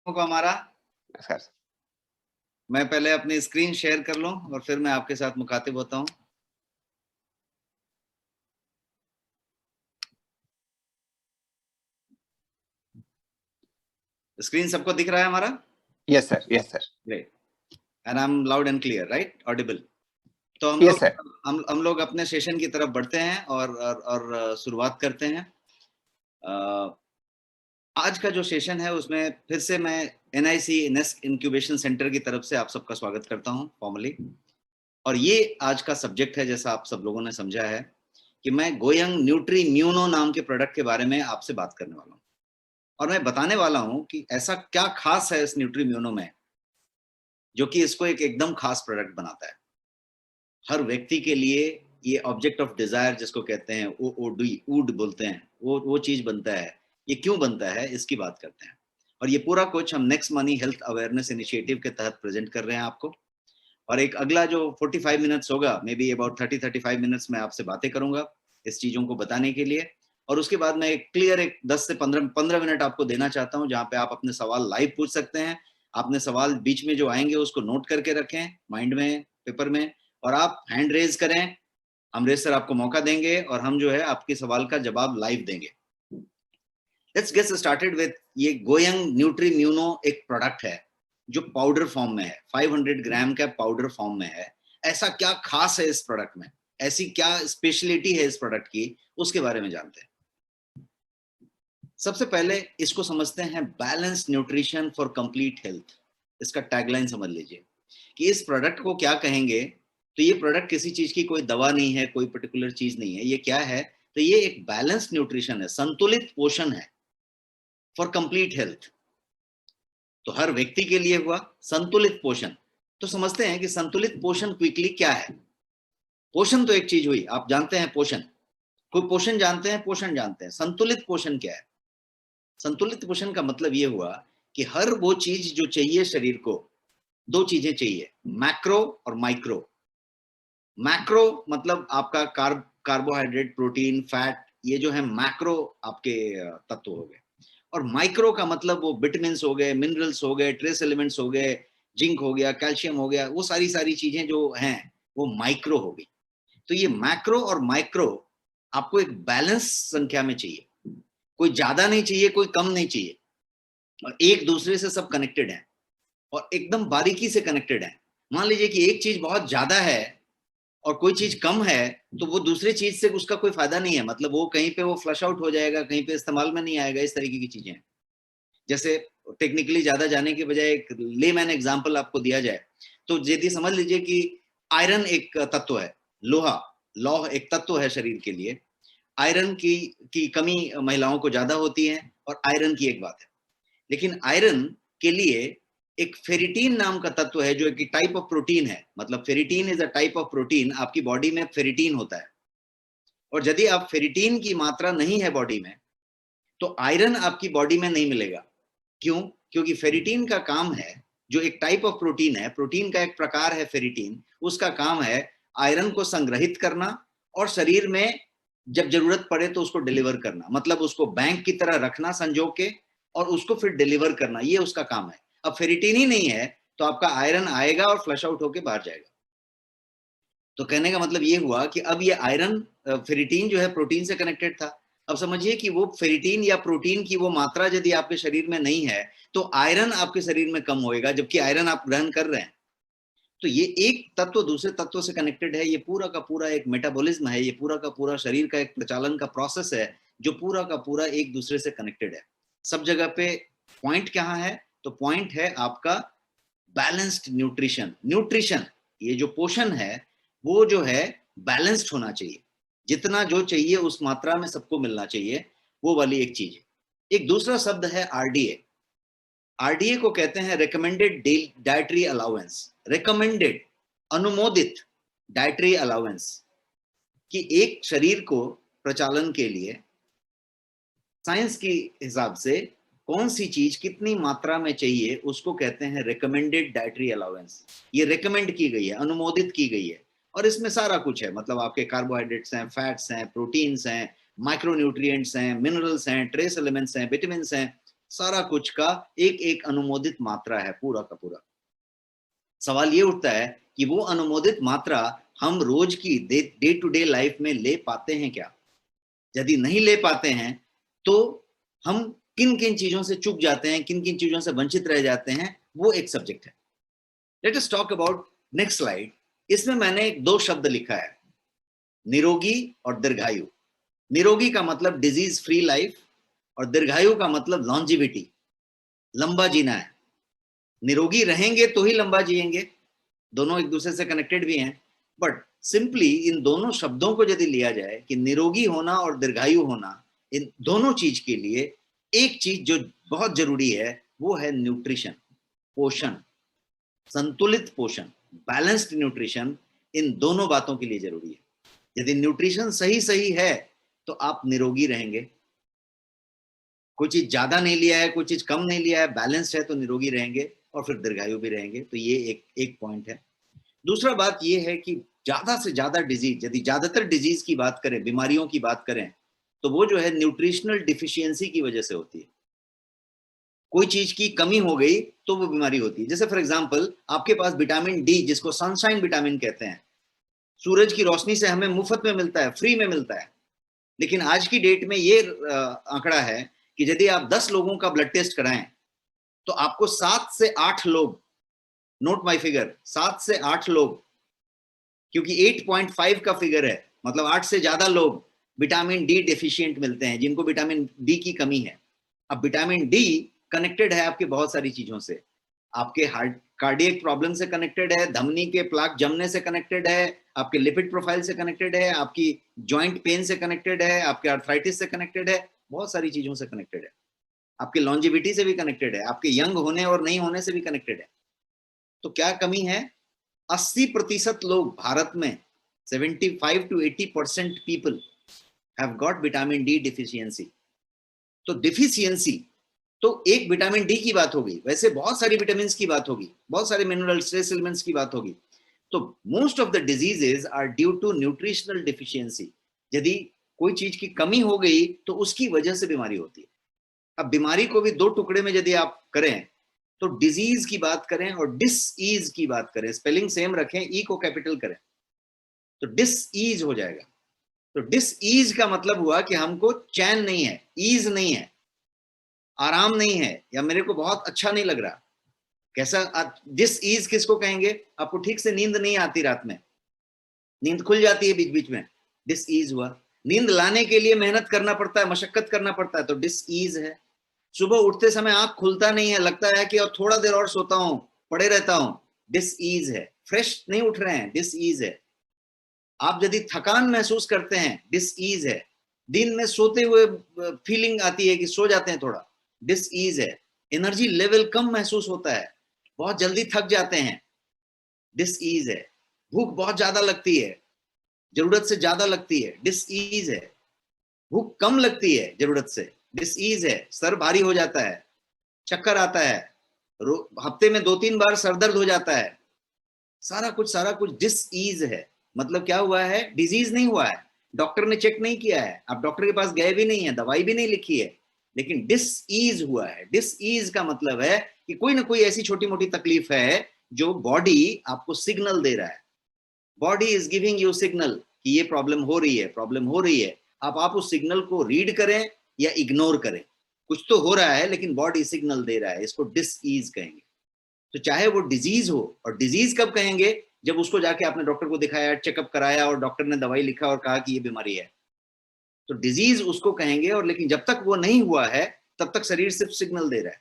को हमारा नमस्कार। मैं पहले अपनी स्क्रीन शेयर कर लूं और फिर मैं आपके साथ मुखातिब होता हूं। स्क्रीन सबको दिख रहा है हमारा? Yes sir, yes sir. Great. And I am loud and clear, right? Audible. तो यस सर। हम लोग अपने सेशन की तरफ बढ़ते हैं और शुरुआत करते हैं। आज का जो सेशन है उसमें फिर से मैं NIC नेस्ट इंक्यूबेशन सेंटर की तरफ से आप सबका स्वागत करता हूं फॉर्मली। और ये आज का सब्जेक्ट है, जैसा आप सब लोगों ने समझा है, कि मैं गोयंग न्यूट्री म्यूनो नाम के प्रोडक्ट के बारे में आपसे बात करने वाला हूँ। और मैं बताने वाला हूं कि ऐसा क्या खास है इस न्यूट्री म्यूनो में जो कि इसको एक एकदम खास प्रोडक्ट बनाता है। हर व्यक्ति के लिए ये ऑब्जेक्ट ऑफ डिजायर, जिसको कहते हैं OOD, ऊड बोलते हैं, वो चीज बनता है। ये क्यों बनता है इसकी बात करते हैं। और ये पूरा कुछ हम next money health awareness initiative के तहत प्रेजेंट कर रहे हैं आपको। और एक अगला जो 45 मिनट्स होगा, मे बी अबाउट 30-35 मिनट्स में आपसे बातें करूंगा इस चीजों को बताने के लिए। और उसके बाद मैं एक क्लियर 10 से 15 मिनट आपको देना चाहता हूं, जहां पे आप अपने सवाल लाइव पूछ सकते हैं। आपने सवाल बीच में जो आएंगे उसको नोट करके रखें माइंड में, पेपर में, और आप हैंड रेज करें। अमरेश सर आपको मौका देंगे और हम जो है आपके सवाल का जवाब लाइव देंगे। लेट्स गेट स्टार्टेड विद ये गोयंग न्यूट्री म्यूनो। एक प्रोडक्ट है जो पाउडर फॉर्म में है, 500 ग्राम का पाउडर फॉर्म में है। ऐसा क्या खास है इस प्रोडक्ट में, ऐसी क्या स्पेशलिटी है इस प्रोडक्ट की, उसके बारे में जानते हैं। सबसे पहले इसको समझते हैं, balanced nutrition for complete health. इसका टैगलाइन समझ लीजिए कि इस प्रोडक्ट को क्या कहेंगे। तो ये प्रोडक्ट किसी चीज की कोई दवा नहीं है, कोई पर्टिकुलर चीज नहीं है। ये क्या है? तो ये एक बैलेंस्ड न्यूट्रिशन है, संतुलित पोषण है फॉर कंप्लीट हेल्थ। तो हर व्यक्ति के लिए हुआ संतुलित पोषण। तो समझते हैं कि संतुलित पोषण क्विकली क्या है। पोषण तो एक चीज हुई, आप जानते हैं पोषण, कोई पोषण जानते हैं, पोषण जानते हैं। संतुलित पोषण क्या है? संतुलित पोषण का मतलब ये हुआ कि हर वो चीज जो चाहिए शरीर को, दो चीजें चाहिए, मैक्रो और माइक्रो। मैक्रो मतलब आपका कार्बोहाइड्रेट, प्रोटीन, फैट, ये जो है मैक्रो आपके तत्व हो गए। और माइक्रो का मतलब वो विटामिन हो गए, मिनरल्स हो गए, ट्रेस एलिमेंट्स हो गए, जिंक हो गया, कैल्शियम हो गया, वो सारी सारी चीजें जो हैं वो माइक्रो हो गई। तो ये मैक्रो और माइक्रो आपको एक बैलेंस संख्या में चाहिए। कोई ज्यादा नहीं चाहिए, कोई कम नहीं चाहिए, और एक दूसरे से सब कनेक्टेड है और एकदम बारीकी से कनेक्टेड है। मान लीजिए कि एक चीज बहुत ज्यादा है और कोई चीज कम है, तो वो दूसरी चीज से उसका कोई फायदा नहीं है। मतलब वो कहीं पे वो फ्लश आउट हो जाएगा, कहीं पे इस्तेमाल में नहीं आएगा। इस तरीके की चीजें, जैसे टेक्निकली ज्यादा जाने के बजाय एक लेमैन एग्जांपल आपको दिया जाए, तो यदि समझ लीजिए कि आयरन एक तत्व है, लोहा, लौह एक तत्व है शरीर के लिए। आयरन की कमी महिलाओं को ज्यादा होती है और आयरन की एक बात है। लेकिन आयरन के लिए एक फेरिटीन नाम का तत्व है जो एक टाइप ऑफ प्रोटीन है। मतलब ferritin is a type of protein. आपकी बॉडी में फेरिटीन होता है, और यदि आप फेरिटीन की मात्रा नहीं है बॉडी में, तो आयरन आपकी बॉडी में नहीं मिलेगा। क्यों? क्योंकि फेरिटीन का काम है, जो एक टाइप ऑफ प्रोटीन है, प्रोटीन का एक प्रकार है फेरिटीन, उसका काम है आयरन को संग्रहित करना और शरीर में जब जरूरत पड़े तो उसको डिलीवर करना। मतलब उसको बैंक की तरह रखना संजो के, और उसको फिर डिलीवर करना, ये उसका काम है। अब फेरिटीन ही नहीं है तो आपका आयरन आएगा और फ्लश आउट होकर बाहर जाएगा। तो कहने का मतलब ये हुआ कि अब ये आयरन, फेरिटीन जो है प्रोटीन से कनेक्टेड था। अब समझिए कि वो फेरिटीन या प्रोटीन की वो मात्रा यदि आपके शरीर में नहीं है, तो आयरन आपके शरीर में कम होएगा, जबकि आयरन आप ग्रहण कर रहे हैं। तो ये एक तत्व दूसरे तत्व से कनेक्टेड है। ये पूरा का पूरा एक मेटाबॉलिज्म है, ये पूरा का पूरा शरीर का एक प्रचालन का प्रोसेस है, जो पूरा का पूरा एक दूसरे से कनेक्टेड है। सब जगह पे पॉइंट कहाँ है? तो पॉइंट है आपका बैलेंस्ड न्यूट्रिशन। न्यूट्रिशन, ये जो पोषण है, वो जो है बैलेंस्ड होना चाहिए। जितना जो चाहिए उस मात्रा में सबको मिलना चाहिए, वो वाली एक चीज है। एक दूसरा शब्द है RDA। RDA को कहते हैं रिकमेंडेड डाइटरी अलाउंस। रिकमेंडेड, अनुमोदित डाइटरी अलाउंस, कि एक शरीर को प्रचालन के लिए साइंस के हिसाब से कौन सी चीज कितनी मात्रा में चाहिए, उसको कहते हैं रिकमेंडेड डाइटरी अलाउंस। ये रिकमेंड की गई है, अनुमोदित की गई है। और इसमें सारा कुछ है, मतलब आपके कार्बोहाइड्रेट्स हैं, फैट्स हैं, प्रोटीन्स हैं, माइक्रोन्यूट्रिएंट्स हैं, मिनरल्स हैं, ट्रेस एलिमेंट्स हैं, विटामिन हैं, सारा कुछ का एक एक अनुमोदित मात्रा है पूरा का पूरा। सवाल ये उठता है कि वो अनुमोदित मात्रा हम रोज की डे टू डे लाइफ में ले पाते हैं क्या? यदि नहीं ले पाते हैं तो हम किन किन चीजों से चूक जाते हैं, किन किन चीजों से वंचित रह जाते हैं, वो एक सब्जेक्ट है। Let us talk about next slide. इसमें मैंने दो शब्द लिखा है, निरोगी और दीर्घायु। निरोगी का मतलब डिजीज फ्री लाइफ और दीर्घायु का मतलब लॉन्जिविटी, लंबा जीना है। निरोगी रहेंगे तो ही लंबा जिएंगे, दोनों एक दूसरे से कनेक्टेड भी हैं। बट सिंपली इन दोनों शब्दों को यदि लिया जाए कि निरोगी होना और दीर्घायु होना, इन दोनों चीज के लिए एक चीज जो बहुत जरूरी है वो है न्यूट्रिशन, पोषण, संतुलित पोषण, बैलेंस्ड न्यूट्रिशन। इन दोनों बातों के लिए जरूरी है। यदि न्यूट्रिशन सही सही है तो आप निरोगी रहेंगे। कोई चीज ज्यादा नहीं लिया है, कोई चीज कम नहीं लिया है, बैलेंस्ड है तो निरोगी रहेंगे और फिर दीर्घायु भी रहेंगे। तो ये एक पॉइंट है। दूसरा बात ये है कि ज्यादा से ज्यादा डिजीज, यदि ज्यादातर डिजीज की बात करें, बीमारियों की बात करें, तो वो जो है न्यूट्रिशनल डिफिशियंसी की वजह से होती है। कोई चीज की कमी हो गई तो वो बीमारी होती है। जैसे फॉर एग्जांपल आपके पास विटामिन डी, जिसको सनशाइन विटामिन कहते हैं, सूरज की रोशनी से हमें मुफ्त में मिलता है, फ्री में मिलता है। लेकिन आज की डेट में ये आंकड़ा है कि यदि आप 10 लोगों का ब्लड टेस्ट कराएं तो आपको 7 से 8 लोग, नोट माय फिगर, 7 से 8 लोग, क्योंकि 8.5 का फिगर है, मतलब 8 से ज्यादा लोग विटामिन डी डेफिशिएंट मिलते हैं, जिनको विटामिन डी की कमी है। अब विटामिन डी कनेक्टेड है आपके बहुत सारी चीजों से, आपके हार्ट कार्डियक प्रॉब्लम से कनेक्टेड है, धमनी के प्लाक जमने से कनेक्टेड है, आपके लिपिड प्रोफाइल से कनेक्टेड है, आपकी जॉइंट पेन से कनेक्टेड है, आपके आर्थराइटिस से कनेक्टेड है, बहुत सारी चीजों से कनेक्टेड है, आपके लॉन्जिविटी से भी कनेक्टेड है, आपके यंग होने और नहीं होने से भी कनेक्टेड है। तो क्या कमी है? 80% लोग भारत में, 75 to 80% people have got vitamin D deficiency. तो डिफिशियंसी तो एक विटामिन डी की बात होगी, वैसे बहुत सारी विटामिन की बात होगी, बहुत सारे मिनरल्स, ट्रेस एलिमेंट्स की बात होगी। तो most of the diseases are due to nutritional deficiency. यदि कोई चीज की कमी हो गई तो उसकी वजह से बीमारी होती है। अब बीमारी को भी दो टुकड़े में यदि आप करें तो डिजीज की बात करें और डिसईज की बात करें, स्पेलिंग सेम रखें, ई को कैपिटल करें तो डिसईज हो जाएगा। तो डिसईज का मतलब हुआ कि हमको चैन नहीं है, ईज नहीं है, आराम नहीं है, या मेरे को बहुत अच्छा नहीं लग रहा। कैसा डिसईज किसको कहेंगे? आपको ठीक से नींद नहीं आती, रात में नींद खुल जाती है बीच बीच में, डिसईज हुआ। नींद लाने के लिए मेहनत करना पड़ता है, मशक्कत करना पड़ता है, तो डिसईज है। सुबह उठते समय आंख खुलता नहीं है, लगता है कि और थोड़ा देर और सोता हूं, पड़े रहता हूं, डिसईज है। फ्रेश नहीं उठ रहे हैं, डिसईज है। आप यदि थकान महसूस करते हैं, डिसईज है। दिन में सोते हुए फीलिंग आती है कि सो जाते हैं थोड़ा, डिसईज है। एनर्जी लेवल कम महसूस होता है, बहुत जल्दी थक जाते हैं, डिसईज है। भूख बहुत ज्यादा लगती है, जरूरत से ज्यादा लगती है, डिसईज है। भूख कम लगती है जरूरत से, डिसईज है। सर भारी हो जाता है, चक्कर आता है, हफ्ते में 2-3 बार सर दर्द हो जाता है, सारा कुछ डिसईज है। मतलब क्या हुआ है? डिजीज नहीं हुआ है, डॉक्टर ने चेक नहीं किया है, आप डॉक्टर के पास गए भी नहीं है, दवाई भी नहीं लिखी है, लेकिन डिसईज हुआ है। डिसईज का मतलब है कि कोई ना कोई ऐसी छोटी मोटी तकलीफ है जो बॉडी आपको सिग्नल दे रहा है। Body is giving you signal कि ये प्रॉब्लम हो रही है, प्रॉब्लम हो रही है। अब आप उस सिग्नल को रीड करें या इग्नोर करें, कुछ तो हो रहा है, लेकिन बॉडी सिग्नल दे रहा है, इसको डिसईज कहेंगे। तो चाहे वो डिजीज हो, और डिजीज कब कहेंगे? जब उसको जाके आपने डॉक्टर को दिखाया, चेकअप कराया और डॉक्टर ने दवाई लिखा और कहा कि ये बीमारी है, तो डिजीज उसको कहेंगे। और लेकिन जब तक वो नहीं हुआ है तब तक शरीर सिर्फ सिग्नल दे रहा है,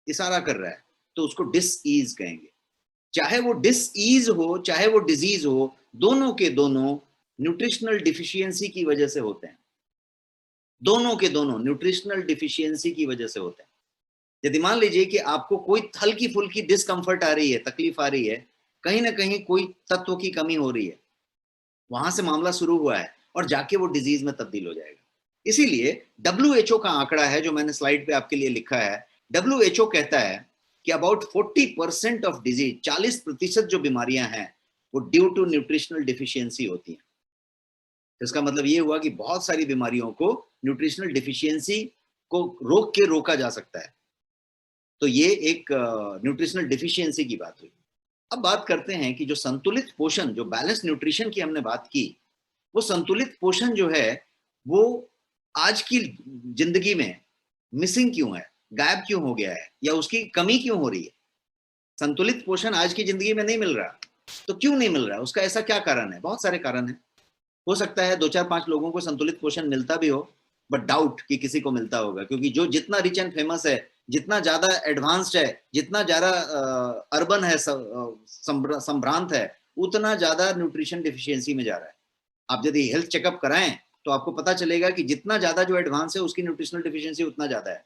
इशारा कर रहा है, तो उसको डिसईज कहेंगे। चाहे वो डिसईज हो चाहे वो डिजीज हो, दोनों के दोनों न्यूट्रिशनल डिफिशियंसी की वजह से होते हैं। दोनों के दोनों न्यूट्रिशनल डिफिशियंसी की वजह से होते हैं। यदि मान लीजिए कि आपको कोई हल्की फुल्की डिस्कंफर्ट आ रही है, तकलीफ आ रही है, कहीं ना कहीं कोई तत्व की कमी हो रही है, वहां से मामला शुरू हुआ है और जाके वो डिजीज में तब्दील हो जाएगा। इसीलिए WHO का आंकड़ा है जो मैंने स्लाइड पे आपके लिए लिखा है। WHO कहता है कि अबाउट 40% ऑफ डिजीज, 40% जो बीमारियां हैं वो ड्यू टू न्यूट्रिशनल डिफिशियंसी होती हैं। इसका मतलब ये हुआ कि बहुत सारी बीमारियों को न्यूट्रिशनल डिफिशियंसी को रोक के रोका जा सकता है। तो ये एक न्यूट्रिशनल डिफिशियंसी की बात हुई। अब बात करते हैं कि जो संतुलित पोषण, जो बैलेंस न्यूट्रिशन की हमने बात की, वो संतुलित पोषण जो है वो आज की जिंदगी में मिसिंग क्यों है, गायब क्यों हो गया है, या उसकी कमी क्यों हो रही है? संतुलित पोषण आज की जिंदगी में नहीं मिल रहा, तो क्यों नहीं मिल रहा? उसका ऐसा क्या कारण है? बहुत सारे कारण है। हो सकता है 2 4 5 लोगों को संतुलित पोषण मिलता भी हो, बट डाउट कि किसी को मिलता होगा, क्योंकि जो जितना रिच एंड फेमस है, जितना ज्यादा एडवांस्ड है, जितना ज्यादा अर्बन है, संभ्रांत है, उतना ज्यादा न्यूट्रिशन डिफिशियंसी में जा रहा है। आप यदि हेल्थ चेकअप कराएं तो आपको पता चलेगा कि जितना ज्यादा जो एडवांस है उसकी न्यूट्रिशनल डिफिशियंसी उतना ज्यादा है।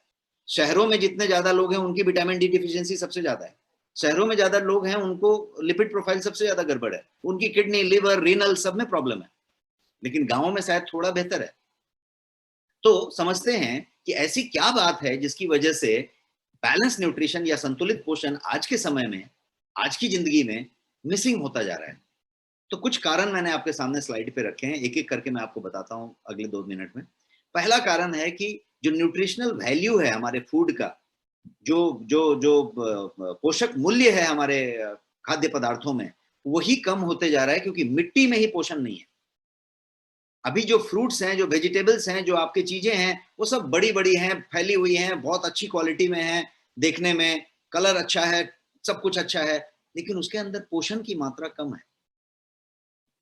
शहरों में जितने ज्यादा लोग हैं उनकी विटामिन डी डिफिशियंसी सबसे ज्यादा है। शहरों में ज्यादा लोग हैं उनको लिपिड प्रोफाइल सबसे ज्यादा गड़बड़ है, उनकी किडनी, लिवर, रीनल सब में प्रॉब्लम है। लेकिन गांवों में शायद थोड़ा बेहतर है। तो समझते हैं कि ऐसी क्या बात है जिसकी वजह से बैलेंस न्यूट्रिशन या संतुलित पोषण आज के समय में, आज की जिंदगी में मिसिंग होता जा रहा है। तो कुछ कारण मैंने आपके सामने स्लाइड पे रखे हैं, एक एक करके मैं आपको बताता हूं अगले 2 मिनट में। पहला कारण है कि जो न्यूट्रिशनल वैल्यू है हमारे फूड का, जो जो जो पोषक मूल्य है हमारे खाद्य पदार्थों में, वही कम होते जा रहा है, क्योंकि मिट्टी में ही पोषण नहीं है। अभी जो फ्रूट्स हैं, जो वेजिटेबल्स हैं, जो आपकी चीजें हैं, वो सब बड़ी बड़ी हैं, फैली हुई हैं, बहुत अच्छी क्वालिटी में हैं, देखने में कलर अच्छा है, सब कुछ अच्छा है, लेकिन उसके अंदर पोषण की मात्रा कम है।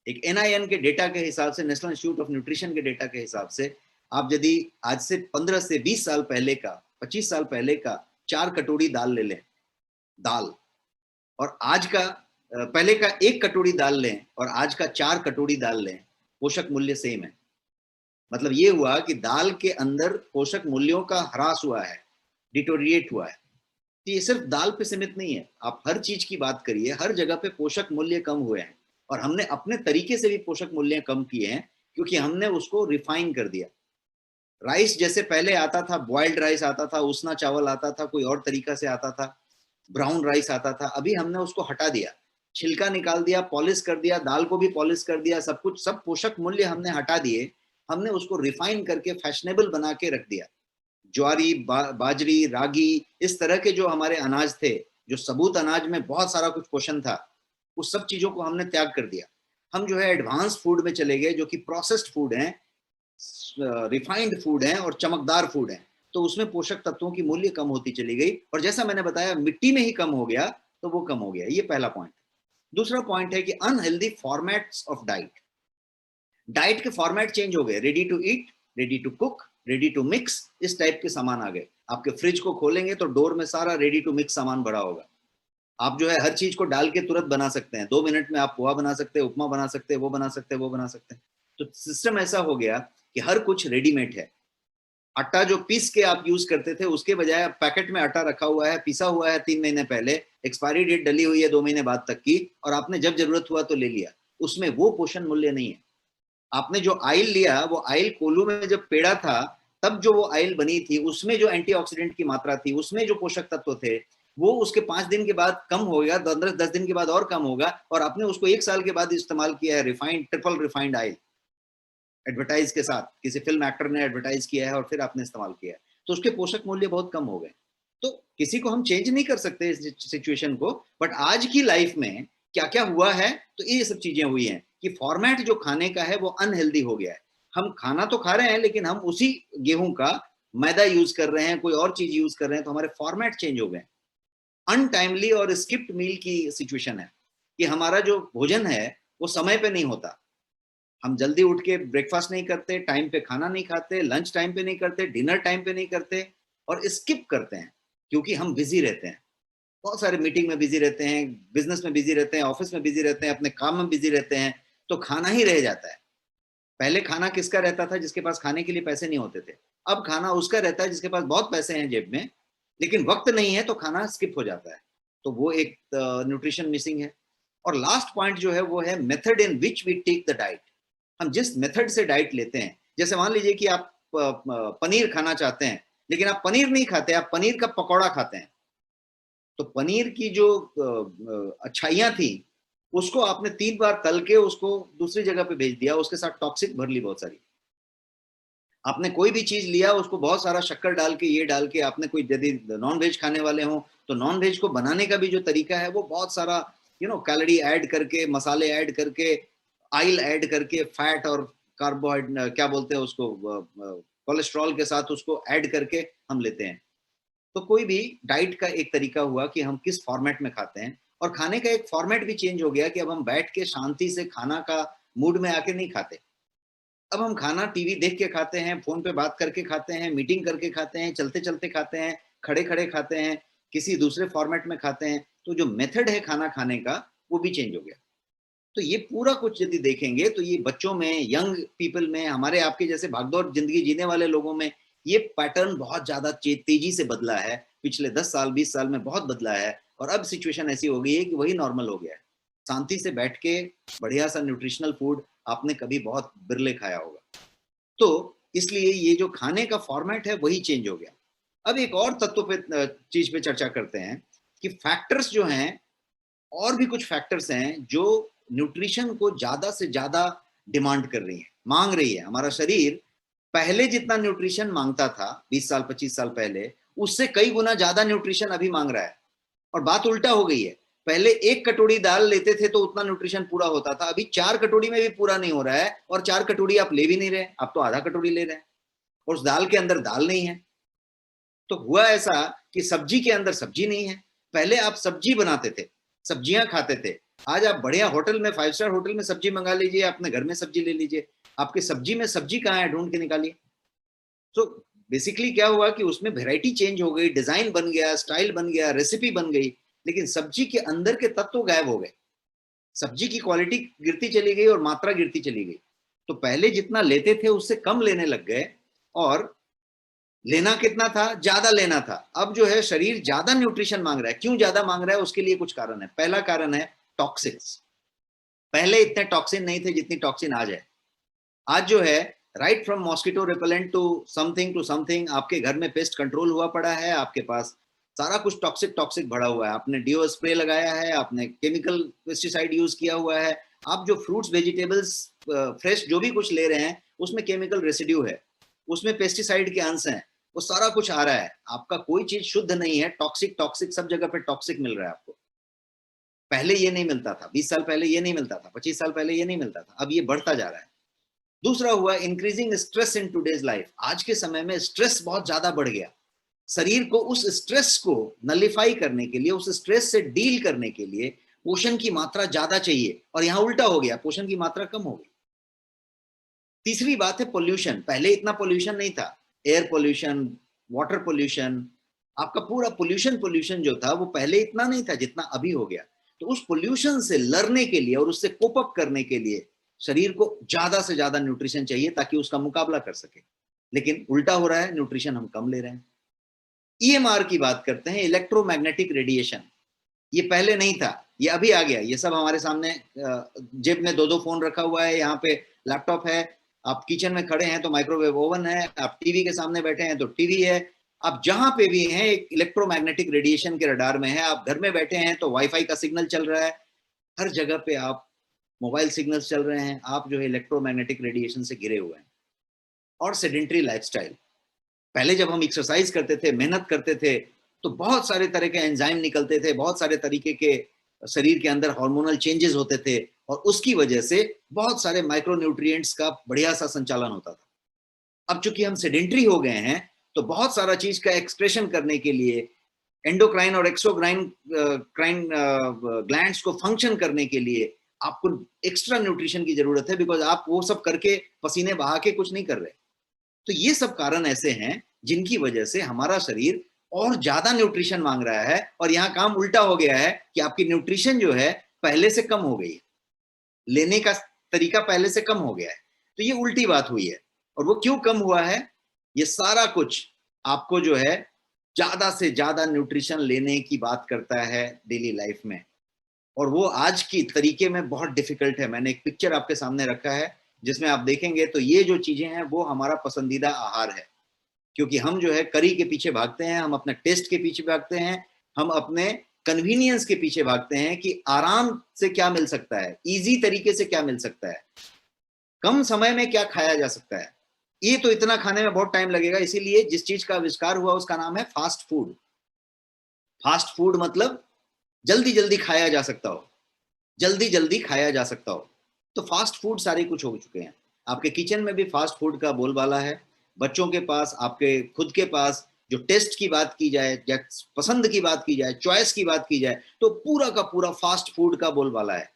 एक NIN के डेटा के हिसाब से, नेशनल इंस्टीट्यूट ऑफ न्यूट्रिशन के डेटा के हिसाब से, आप यदि आज से 15 से 20 साल पहले का, 25 साल पहले का 4 कटोरी दाल ले लें, दाल, और आज का पहले का 1 कटोरी दाल लें और आज का 4 कटोरी दाल लें, पोषक मूल्य सेम है। मतलब ये हुआ कि दाल के अंदर पोषक मूल्यों का ह्रास हुआ है, डिटोरिएट हुआ है। तो ये सिर्फ दाल पे सीमित नहीं है, आप हर चीज की बात करिए, हर जगह पे पोषक मूल्य कम हुए हैं, और हमने अपने तरीके से भी पोषक मूल्य कम किए हैं, क्योंकि हमने उसको रिफाइन कर दिया। राइस जैसे पहले आता था, बॉइल्ड राइस आता था, उसना चावल आता था, कोई और तरीका से आता था, ब्राउन राइस आता था, अभी हमने उसको हटा दिया, छिलका निकाल दिया, पॉलिश कर दिया, दाल को भी पॉलिश कर दिया, सब कुछ, सब पोषक मूल्य हमने हटा दिए, हमने उसको रिफाइन करके फैशनेबल बना के रख दिया। ज्वारी, बाजरी, रागी, इस तरह के जो हमारे अनाज थे, जो सबूत अनाज में बहुत सारा कुछ पोषण था, उस सब चीजों को हमने त्याग कर दिया। हम जो है एडवांस फूड में चले गए, जो कि प्रोसेस्ड फूड है, रिफाइंड फूड है और चमकदार फूड है। तो उसमें पोषक तत्वों की मूल्य कम होती चली गई, और जैसा मैंने बताया मिट्टी में ही कम हो गया, तो वो कम हो गया। ये पहला पॉइंट। दूसरा पॉइंट है कि unhealthy formats of diet. Diet के फॉर्मेट चेंज हो गए, ready to eat, ready to cook, ready to mix, इस टाइप के सामान आ गए। आपके फ्रिज को खोलेंगे तो डोर में सारा रेडी टू मिक्स सामान भरा होगा। आप जो है हर चीज को डाल के तुरंत बना सकते हैं, 2 मिनट में आप पोहा बना सकते हैं, उपमा बना सकते हैं, वो बना सकते हैं, वो बना सकते हैं। तो सिस्टम ऐसा हो गया कि हर कुछ रेडीमेड है। आटा जो पीस के आप यूज करते थे, उसके बजाय पैकेट में आटा रखा हुआ है, पिसा हुआ है 3 महीने पहले, एक्सपायरी डेट डली हुई है 2 महीने बाद तक की, और आपने जब जरूरत हुआ तो ले लिया। उसमें वो पोषण मूल्य नहीं है। आपने जो आयल लिया, वो आयल कोल्हू में जब पेड़ा था, तब जो वो आयल बनी थी, उसमें जो एंटीऑक्सीडेंट की मात्रा थी, उसमें जो पोषक तत्व थे, वो उसके 5 दिन के बाद कम हो गया, 10 दिन के बाद और कम होगा, और आपने उसको 1 साल के बाद इस्तेमाल किया है refined, triple refined oil, advertise के साथ, किसी फिल्म एक्टर ने एडवर्टाइज किया है और फिर आपने इस्तेमाल किया है, तो उसके पोषक मूल्य बहुत कम हो गए। तो किसी को हम चेंज नहीं कर सकते इस सिचुएशन को, बट आज की लाइफ में क्या क्या हुआ है, तो ये सब चीजें हुई हैं कि फॉर्मेट जो खाने का है वो अनहेल्दी हो गया है। हम खाना तो खा रहे हैं, लेकिन हम उसी गेहूं का मैदा यूज कर रहे हैं, कोई और चीज यूज कर रहे हैं, तो हमारे फॉर्मेट चेंज हो गए। अनटाइमली और स्किप्ड मील की सिचुएशन है कि हमारा जो भोजन है वो समय पे नहीं होता। हम जल्दी उठ के ब्रेकफास्ट नहीं करते, टाइम पे खाना नहीं खाते, लंच टाइम पे नहीं करते, डिनर टाइम पे नहीं करते, और स्किप करते हैं क्योंकि हम बिजी रहते हैं, बहुत सारे मीटिंग में बिजी रहते हैं, बिजनेस में बिजी रहते हैं, ऑफिस में बिजी रहते हैं, अपने काम में बिजी रहते हैं, तो खाना ही रह जाता है। पहले खाना किसका रहता था? जिसके पास खाने के लिए पैसे नहीं होते थे। अब खाना उसका रहता है जिसके पास बहुत पैसे हैं जेब में, लेकिन वक्त नहीं है, तो खाना स्किप हो जाता है। तो वो एक न्यूट्रिशन मिसिंग है। और लास्ट पॉइंट जो है वो है method in which we take the diet. हम जिस मेथड से डाइट लेते हैं, जैसे मान लीजिए कि आप पनीर खाना चाहते हैं, लेकिन आप पनीर नहीं खाते, आप पनीर का पकौड़ा खाते हैं, तो पनीर की जो अच्छाइयां थी, उसको आपने 3 बार तल के उसको दूसरी जगह पे भेज दिया, उसके साथ टॉक्सिक भर ली बहुत सारी। आपने कोई भी चीज लिया, उसको बहुत सारा शक्कर डाल के, ये डाल के, आपने कोई यदि नॉन वेज खाने वाले हो तो नॉन वेज को बनाने का भी जो तरीका है वो बहुत सारा कैलोरी ऐड करके, मसाले ऐड करके, ऑयल ऐड करके, फैट और कार्बोहाइड्रेट क्या बोलते हैं उसको, कोलेस्ट्रॉल के साथ उसको ऐड करके हम लेते हैं। तो कोई भी डाइट का एक तरीका हुआ कि हम किस फॉर्मेट में खाते हैं, और खाने का एक फॉर्मेट भी चेंज हो गया कि अब हम बैठ के शांति से खाना का मूड में आके नहीं खाते। अब हम खाना टीवी देख के खाते हैं, फोन पे बात करके खाते हैं, मीटिंग करके खाते हैं, चलते चलते खाते हैं, खड़े खड़े खाते हैं, किसी दूसरे फॉर्मेट में खाते हैं। तो जो मेथड है खाना खाने का वो भी चेंज हो गया। तो ये पूरा कुछ यदि देखेंगे तो ये बच्चों में, यंग पीपल में, हमारे आपके जैसे भागदौड़ जिंदगी जीने वाले लोगों में ये पैटर्न बहुत ज्यादा तेजी से बदला है। पिछले 10 साल 20 साल में बहुत बदला है, और अब सिचुएशन ऐसी हो गई है कि वही नॉर्मल हो गया है। शांति से बैठ के बढ़िया सा न्यूट्रिशनल फूड आपने कभी बहुत बिरले खाया होगा। तो इसलिए ये जो खाने का फॉर्मेट है वही चेंज हो गया। अब एक और तत्व पे, चीज पे चर्चा करते हैं कि फैक्टर्स जो हैं, और भी कुछ फैक्टर्स हैं जो न्यूट्रिशन को ज्यादा से ज्यादा डिमांड कर रही है, मांग रही है। हमारा शरीर पहले जितना न्यूट्रिशन मांगता था 20 साल 25 साल पहले, उससे कई गुना ज्यादा न्यूट्रिशन अभी मांग रहा है। और बात उल्टा हो गई है, पहले 1 कटोरी दाल लेते थे तो उतना न्यूट्रिशन पूरा होता था, अभी 4 कटोरी में भी पूरा नहीं हो रहा है, और 4 कटोरी आप ले भी नहीं रहे, आप तो आधा कटोरी ले रहे हैं, और उस दाल के अंदर दाल नहीं है। तो हुआ ऐसा कि सब्जी के अंदर सब्जी नहीं है। पहले आप सब्जी बनाते थे, सब्जियां खाते थे, आज आप बढ़िया होटल में, 5 स्टार होटल में सब्जी मंगा लीजिए, अपने घर में सब्जी ले लीजिए, आपके सब्जी में सब्जी कहाँ है, ढूंढ के निकालिए। तो बेसिकली क्या हुआ कि उसमें वैरायटी चेंज हो गई, डिजाइन बन गया, स्टाइल बन गया, रेसिपी बन गई, लेकिन सब्जी के अंदर के तत्व गायब हो गए। सब्जी की क्वालिटी गिरती चली गई और मात्रा गिरती चली गई। तो पहले जितना लेते थे उससे कम लेने लग गए, और लेना कितना था, ज्यादा लेना था। अब जो है शरीर ज्यादा न्यूट्रिशन मांग रहा है। क्यों ज्यादा मांग रहा है, उसके लिए कुछ कारण है। पहला कारण है टॉक्सिन्स। पहले इतने टॉक्सिन नहीं थे जितनी टॉक्सिन आज है। आज जो है, right from mosquito repellent to something, आपके घर में पेस्ट कंट्रोल हुआ पड़ा है, आपके पास सारा कुछ टॉक्सिक टॉक्सिक भरा हुआ है। आपने डीओ स्प्रे लगाया है, आपने केमिकल पेस्टिसाइड यूज किया हुआ है, आप जो फ्रूट्स वेजिटेबल्स फ्रेश जो भी कुछ ले रहे हैं उसमें केमिकल रेसिड्यू है, उसमें पेस्टिसाइड के अंश हैं, वो सारा कुछ आ रहा है। आपका कोई चीज शुद्ध नहीं है, टॉक्सिक टॉक्सिक सब जगह पे टॉक्सिक मिल रहा है आपको। पहले ये नहीं मिलता था, 20 साल पहले ये नहीं मिलता था, 25 साल पहले ये नहीं मिलता था, अब ये बढ़ता जा रहा है। दूसरा हुआ increasing stress in today's life. आज के समय में स्ट्रेस बहुत ज्यादा बढ़ गया। शरीर को उस स्ट्रेस को नलिफाई करने के लिए, उस स्ट्रेस से डील करने के लिए पोषण की मात्रा ज्यादा चाहिए, और यहां उल्टा हो गया, पोषण की मात्रा कम हो गई। तीसरी बात है पोल्यूशन। पहले इतना पोल्यूशन नहीं था, एयर पोल्यूशन, वाटर पोल्यूशन, आपका पूरा पोल्यूशन पोल्यूशन जो था वो पहले इतना नहीं था जितना अभी हो गया। तो उस पोल्यूशन से लड़ने के लिए और उससे कोप अप करने के लिए शरीर को ज्यादा से ज्यादा न्यूट्रिशन चाहिए ताकि उसका मुकाबला कर सके। लेकिन उल्टा हो रहा है, न्यूट्रिशन हम कम ले रहे हैं। ईएमआर की बात करते हैं, इलेक्ट्रोमैग्नेटिक रेडिएशन। ये पहले नहीं था, ये अभी आ गया। ये सब हमारे सामने, जेब में 2-2 फोन रखा हुआ है, यहाँ पे लैपटॉप है, आप किचन में खड़े हैं तो माइक्रोवेव ओवन है, आप टीवी के सामने बैठे हैं तो टीवी है, आप जहां पे भी हैं एक इलेक्ट्रोमैग्नेटिक रेडिएशन के रडार में है। आप घर में बैठे हैं तो वाईफाई का सिग्नल चल रहा है, हर जगह पे आप मोबाइल सिग्नल्स चल रहे हैं, आप जो है इलेक्ट्रोमैग्नेटिक रेडिएशन से घिरे हुए हैं। और सेडेंट्री लाइफस्टाइल। पहले जब हम एक्सरसाइज करते थे, मेहनत करते थे, तो बहुत सारे तरह के एंजाइम निकलते थे, बहुत सारे तरीके के शरीर के अंदर हार्मोनल चेंजेस होते थे, और उसकी वजह से बहुत सारे माइक्रोन्यूट्रिएंट्स का बढ़िया सा संचालन होता था। अब चूंकि हम सेडेंट्री हो गए हैं तो बहुत सारा चीज का एक्सप्रेशन करने के लिए, एंडोक्राइन और एक्सोक्राइन क्राइन ग्लैंड्स को फंक्शन करने के लिए आपको एक्स्ट्रा न्यूट्रिशन की जरूरत है, बिकॉज आप वो सब करके पसीने बहा के कुछ नहीं कर रहे। तो ये सब कारण ऐसे हैं जिनकी वजह से हमारा शरीर और ज्यादा न्यूट्रिशन मांग रहा है, और यहाँ काम उल्टा हो गया है कि आपकी न्यूट्रिशन जो है पहले से कम हो गई है, लेने का तरीका पहले से कम हो गया है। तो ये उल्टी बात हुई है। और वो क्यों कम हुआ है, ये सारा कुछ आपको जो है ज्यादा से ज्यादा न्यूट्रिशन लेने की बात करता है डेली लाइफ में, और वो आज की तरीके में बहुत डिफिकल्ट है। मैंने एक पिक्चर आपके सामने रखा है जिसमें आप देखेंगे तो ये जो चीजें हैं वो हमारा पसंदीदा आहार है, क्योंकि हम जो है करी के पीछे भागते हैं, हम अपने टेस्ट के पीछे भागते हैं, हम अपने कन्वीनियंस के पीछे भागते हैं कि आराम से क्या मिल सकता है, इजी तरीके से क्या मिल सकता है, कम समय में क्या खाया जा सकता है। ये तो इतना खाने में बहुत टाइम लगेगा, इसीलिए जिस चीज का आविष्कार हुआ उसका नाम है फास्ट फूड। फास्ट फूड मतलब जल्दी जल्दी खाया जा सकता हो, जल्दी जल्दी खाया जा सकता हो। तो फास्ट फूड सारे कुछ हो चुके हैं। आपके किचन में भी फास्ट फूड का बोलबाला है, बच्चों के पास, आपके खुद के पास। जो टेस्ट की बात की जाए या पसंद की बात की जाए, चॉइस की बात की जाए, तो पूरा का पूरा फास्ट फूड का बोलबाला है।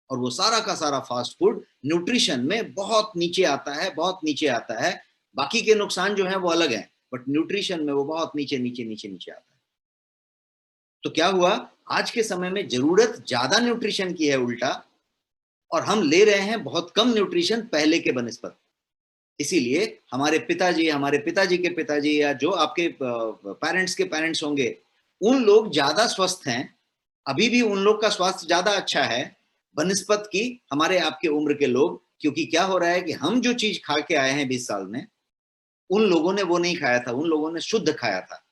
और वो सारा का सारा फास्ट फूड न्यूट्रिशन में बहुत नीचे आता है, बहुत नीचे आता है। बाकी के नुकसान जो है वो अलग है, बट न्यूट्रिशन में वो बहुत नीचे नीचे नीचे नीचे आता है। तो क्या हुआ, आज के समय में जरूरत ज्यादा न्यूट्रिशन की है उल्टा, और हम ले रहे हैं बहुत कम न्यूट्रिशन पहले के बनिस्बत। इसीलिए हमारे पिताजी के पिताजी या जो आपके पेरेंट्स के पेरेंट्स होंगे, उन लोग ज्यादा स्वस्थ हैं, अभी भी उन लोग का स्वास्थ्य ज्यादा अच्छा है बनिस्बत की हमारे आपके उम्र के लोग। क्योंकि क्या हो रहा है कि हम जो चीज खा के आए हैं 20 साल में, उन लोगों ने वो नहीं खाया था, उन लोगों ने शुद्ध खाया था,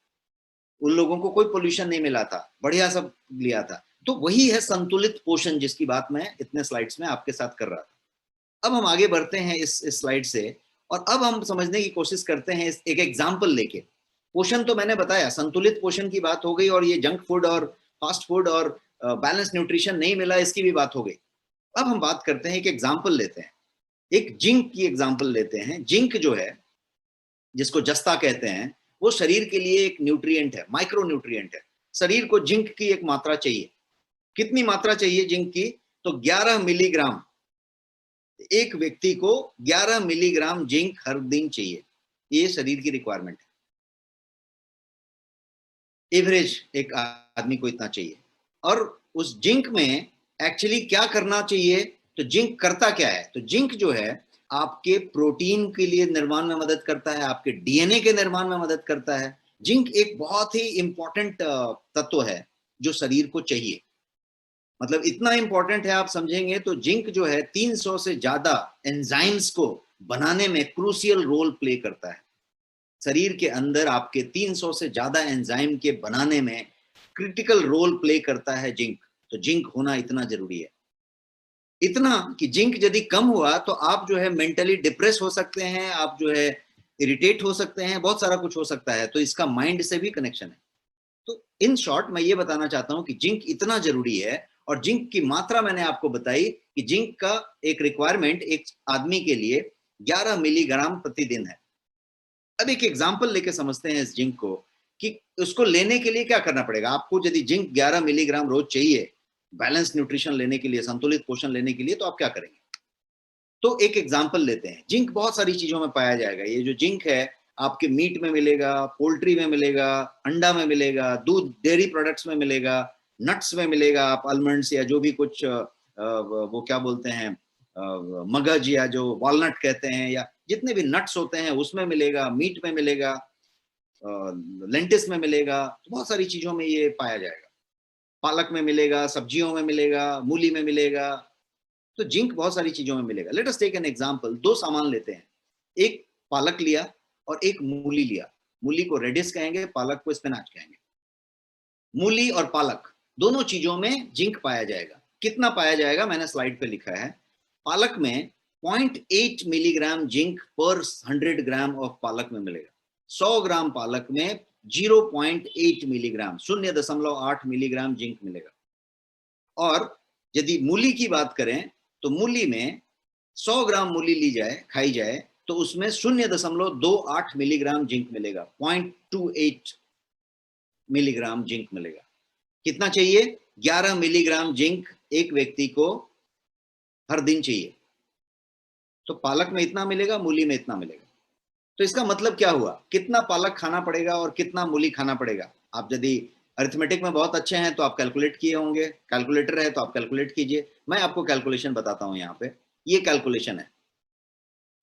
उन लोगों को कोई पोल्यूशन नहीं मिला था, बढ़िया सब लिया था। तो वही है संतुलित पोषण, जिसकी बात मैं इतने स्लाइड्स में आपके साथ कर रहा था। अब हम आगे बढ़ते हैं इस स्लाइड से, और अब हम समझने की कोशिश करते हैं एक एग्जाम्पल लेके। पोषण तो मैंने बताया, संतुलित पोषण की बात हो गई, और ये जंक फूड और फास्ट फूड और बैलेंस न्यूट्रिशन नहीं मिला, इसकी भी बात हो गई। अब हम बात करते हैं, एक एग्जाम्पल लेते हैं, एक जिंक की एग्जाम्पल लेते हैं। जिंक जो है, जिसको जस्ता कहते हैं, वो शरीर के लिए एक न्यूट्रिएंट है, माइक्रो न्यूट्रिएंट है। शरीर को जिंक की एक मात्रा चाहिए। कितनी मात्रा चाहिए जिंक की? तो 11 मिलीग्राम, एक व्यक्ति को 11 मिलीग्राम जिंक हर दिन चाहिए। ये शरीर की रिक्वायरमेंट है, एवरेज एक आदमी को इतना चाहिए। और उस जिंक में एक्चुअली क्या करना चाहिए? तो जिंक करता क्या है? तो जिंक जो है, आपके प्रोटीन के लिए निर्माण में मदद करता है, आपके डीएनए के निर्माण में मदद करता है। जिंक एक बहुत ही इंपॉर्टेंट तत्व है जो शरीर को चाहिए। मतलब इतना इंपॉर्टेंट है, आप समझेंगे तो जिंक जो है 300 से ज्यादा एंजाइम्स को बनाने में क्रूशियल रोल प्ले करता है। शरीर के अंदर आपके 300 से ज्यादा एंजाइम के बनाने में क्रिटिकल रोल प्ले करता है जिंक। तो जिंक होना इतना जरूरी है, इतना कि जिंक यदि कम हुआ तो आप जो है मेंटली डिप्रेस हो सकते हैं, आप जो है इरिटेट हो सकते हैं, बहुत सारा कुछ हो सकता है। तो इसका माइंड से भी कनेक्शन है। तो इन शॉर्ट मैं ये बताना चाहता हूं कि जिंक इतना जरूरी है, और जिंक की मात्रा मैंने आपको बताई कि जिंक का एक रिक्वायरमेंट एक आदमी के लिए 11 मिलीग्राम प्रतिदिन है। अब एक एग्जांपल लेके समझते हैं इस जिंक को, कि उसको लेने के लिए क्या करना पड़ेगा आपको। यदि जिंक 11 मिलीग्राम रोज चाहिए बैलेंस न्यूट्रिशन लेने के लिए, संतुलित पोषण लेने के लिए, तो आप क्या करेंगे? तो एक एग्जांपल लेते हैं। जिंक बहुत सारी चीजों में पाया जाएगा। ये जो जिंक है, आपके मीट में मिलेगा, पोल्ट्री में मिलेगा, अंडा में मिलेगा, दूध डेयरी प्रोडक्ट्स में मिलेगा, नट्स में मिलेगा, आप आलमंड्स या जो भी कुछ वो क्या बोलते हैं, मगज या जो वॉलनट कहते हैं, या जितने भी नट्स होते हैं उसमें मिलेगा, मीट में मिलेगा, लेंटिस में मिलेगा। तो बहुत सारी चीजों में ये पाया जाएगा। पालक में मिलेगा, सब्जियों में मिलेगा, मूली में मिलेगा। तो जिंक बहुत सारी चीजों में मिलेगा। Let us take an example. दो सामान लेते हैं, एक पालक लिया और एक मूली लिया। मूली को रेडिस कहेंगे, पालक को स्पिनाच कहेंगे। मूली और पालक दोनों चीजों में जिंक पाया जाएगा। कितना पाया जाएगा मैंने स्लाइड पे लिखा है। पालक में 0.8 मिलीग्राम जिंक पर 100 ग्राम ऑफ पालक में मिलेगा। 100 ग्राम पालक में 0.8 मिलीग्राम, 0.8 मिलीग्राम जिंक मिलेगा। और यदि मूली की बात करें तो मूली में 100 ग्राम मूली ली जाए, खाई जाए, तो उसमें 0.28 मिलीग्राम जिंक मिलेगा, 0.28 मिलीग्राम जिंक मिलेगा। कितना चाहिए? 11 मिलीग्राम जिंक एक व्यक्ति को हर दिन चाहिए। तो पालक में इतना मिलेगा, मूली में इतना मिलेगा। तो इसका मतलब क्या हुआ? कितना पालक खाना पड़ेगा और कितना मूली खाना पड़ेगा? आप यदि अरिथमेटिक में बहुत अच्छे हैं तो आप कैलकुलेट किए होंगे, कैलकुलेटर है तो आप कैलकुलेट कीजिए। मैं आपको कैलकुलेशन बताता हूं यहाँ पे। ये कैलकुलेशन है,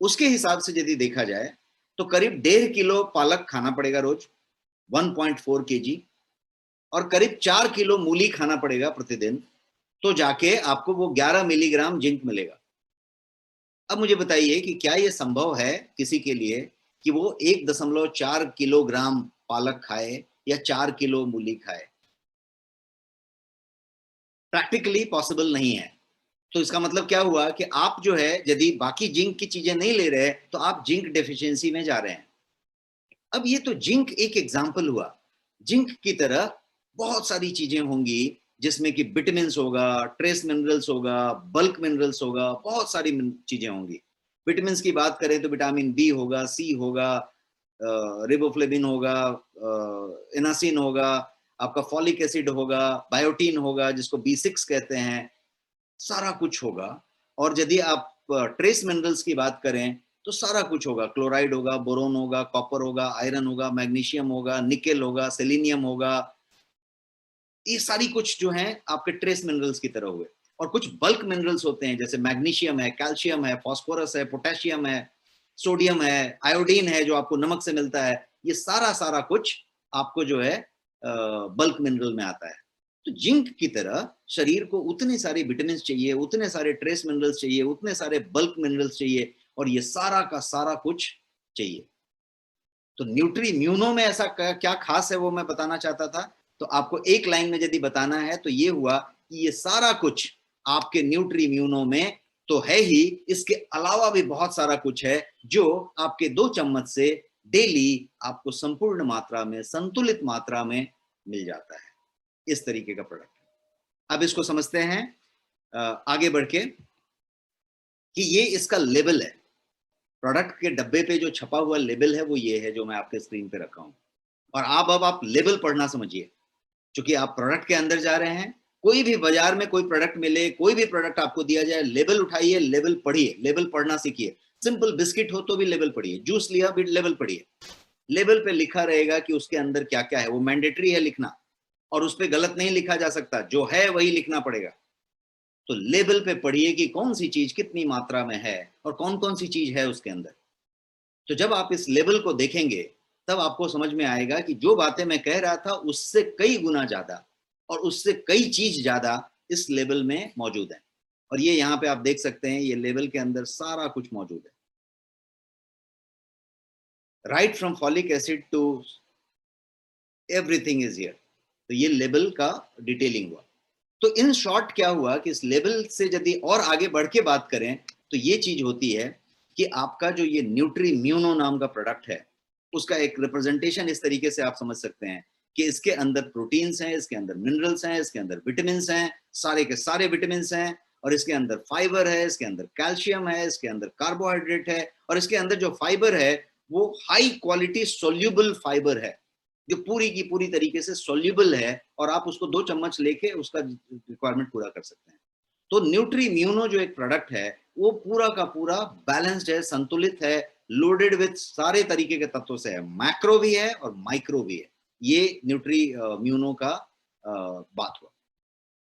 उसके हिसाब से यदि देखा जाए तो करीब 1.5 किलो पालक खाना पड़ेगा रोज, 1.4 केजी, और करीब 4 किलो मूली खाना पड़ेगा प्रतिदिन, तो जाके आपको वो 11 मिलीग्राम जिंक मिलेगा। अब मुझे बताइए कि क्या ये संभव है किसी के लिए कि वो 1.4 किलोग्राम पालक खाए या 4 किलो मूली खाए? प्रैक्टिकली पॉसिबल नहीं है। तो इसका मतलब क्या हुआ कि आप जो है यदि बाकी जिंक की चीजें नहीं ले रहे तो आप जिंक डेफिशिएंसी में जा रहे हैं। अब ये तो जिंक एक एग्जाम्पल हुआ। जिंक की तरह बहुत सारी चीजें होंगी जिसमें कि विटामिन होगा, ट्रेस मिनरल्स होगा, बल्क मिनरल्स होगा, बहुत सारी चीजें होंगी। विटामिन की बात करें तो विटामिन बी होगा, सी होगा, रिबोफ्लेविन होगा, इनासिन होगा, आपका फॉलिक एसिड होगा, बायोटीन होगा जिसको B6 कहते हैं, सारा कुछ होगा। और यदि आप ट्रेस मिनरल्स की बात करें तो सारा कुछ होगा, क्लोराइड होगा, बोरोन होगा, कॉपर होगा, आयरन होगा, मैग्नीशियम होगा, निकेल होगा, सेलेनियम होगा। ये सारी कुछ जो है आपके ट्रेस मिनरल्स की तरह हुए। और कुछ बल्क मिनरल्स होते हैं जैसे मैग्नीशियम है, कैल्शियम है, फास्फोरस है, पोटेशियम है, सोडियम है, आयोडीन है जो आपको नमक से मिलता है। ये सारा सारा कुछ आपको जो है बल्क मिनरल में आता है। तो जिंक की तरह शरीर को उतने सारे विटामिन चाहिए, उतने सारे ट्रेस मिनरल्स चाहिए, उतने सारे बल्क मिनरल्स चाहिए, और ये सारा का सारा कुछ चाहिए। तो न्यूट्री म्यूनो में ऐसा क्या खास है वो मैं बताना चाहता था। तो आपको एक लाइन में यदि बताना है तो ये हुआ कि ये सारा कुछ आपके न्यूट्री म्यूनो में तो है ही, इसके अलावा भी बहुत सारा कुछ है जो आपके 2 चम्मच से डेली आपको संपूर्ण मात्रा में, संतुलित मात्रा में मिल जाता है। इस तरीके का प्रोडक्ट है। अब इसको समझते हैं आगे बढ़ के कि ये इसका लेबल है। प्रोडक्ट के डब्बे पे जो छपा हुआ लेबल है वो ये है जो मैं आपके स्क्रीन पे रखा हूं। और आप लेबल पढ़ना समझिए, क्योंकि आप प्रोडक्ट के अंदर जा रहे हैं। कोई भी बाजार में कोई प्रोडक्ट मिले, कोई भी प्रोडक्ट आपको दिया जाए, लेबल उठाइए, लेबल पढ़िए, लेबल पढ़ना सीखिए। सिंपल बिस्किट हो तो भी लेबल पढ़िए, जूस लिया भी लेबल पढ़िए। लेबल पे लिखा रहेगा कि उसके अंदर क्या क्या है, वो मैंडेटरी है लिखना, और उस पर गलत नहीं लिखा जा सकता, जो है वही लिखना पड़ेगा। तो लेबल पे पढ़िए कि कौन सी चीज कितनी मात्रा में है और कौन कौन सी चीज है उसके अंदर। तो जब आप इस लेबल को देखेंगे तब आपको समझ में आएगा कि जो बातें मैं कह रहा था उससे कई गुना ज्यादा और उससे कई चीज ज्यादा इस लेबल में मौजूद है। और ये यहाँ पे आप देख सकते हैं, ये लेबल के अंदर सारा कुछ मौजूद है। Right from folic acid to everything is here. तो ये लेबल का डिटेलिंग हुआ। तो इन शॉर्ट क्या हुआ कि इस लेबल से यदि और आगे बढ़ के बात करें तो ये चीज होती है कि आपका जो ये न्यूट्री म्यूनो नाम का प्रोडक्ट है उसका एक रिप्रेजेंटेशन इस तरीके से आप समझ सकते हैं कि इसके अंदर प्रोटीन्स हैं, इसके अंदर मिनरल्स हैं, इसके अंदर विटामिन हैं, सारे के सारे विटामिन हैं, और इसके अंदर फाइबर है, इसके अंदर कैल्शियम है, इसके अंदर कार्बोहाइड्रेट है, और इसके अंदर जो फाइबर है वो हाई क्वालिटी सोल्यूबल फाइबर है जो पूरी की पूरी तरीके से सोल्यूबल है, और आप उसको 2 चम्मच लेके उसका रिक्वायरमेंट पूरा कर सकते हैं। तो न्यूट्री म्यूनो जो एक प्रोडक्ट है वो पूरा का पूरा बैलेंस्ड है, संतुलित है, लोडेड विथ सारे तरीके के तत्वों से है, मैक्रो भी है और माइक्रो भी है। ये न्यूट्री म्यूनो का बात हुआ।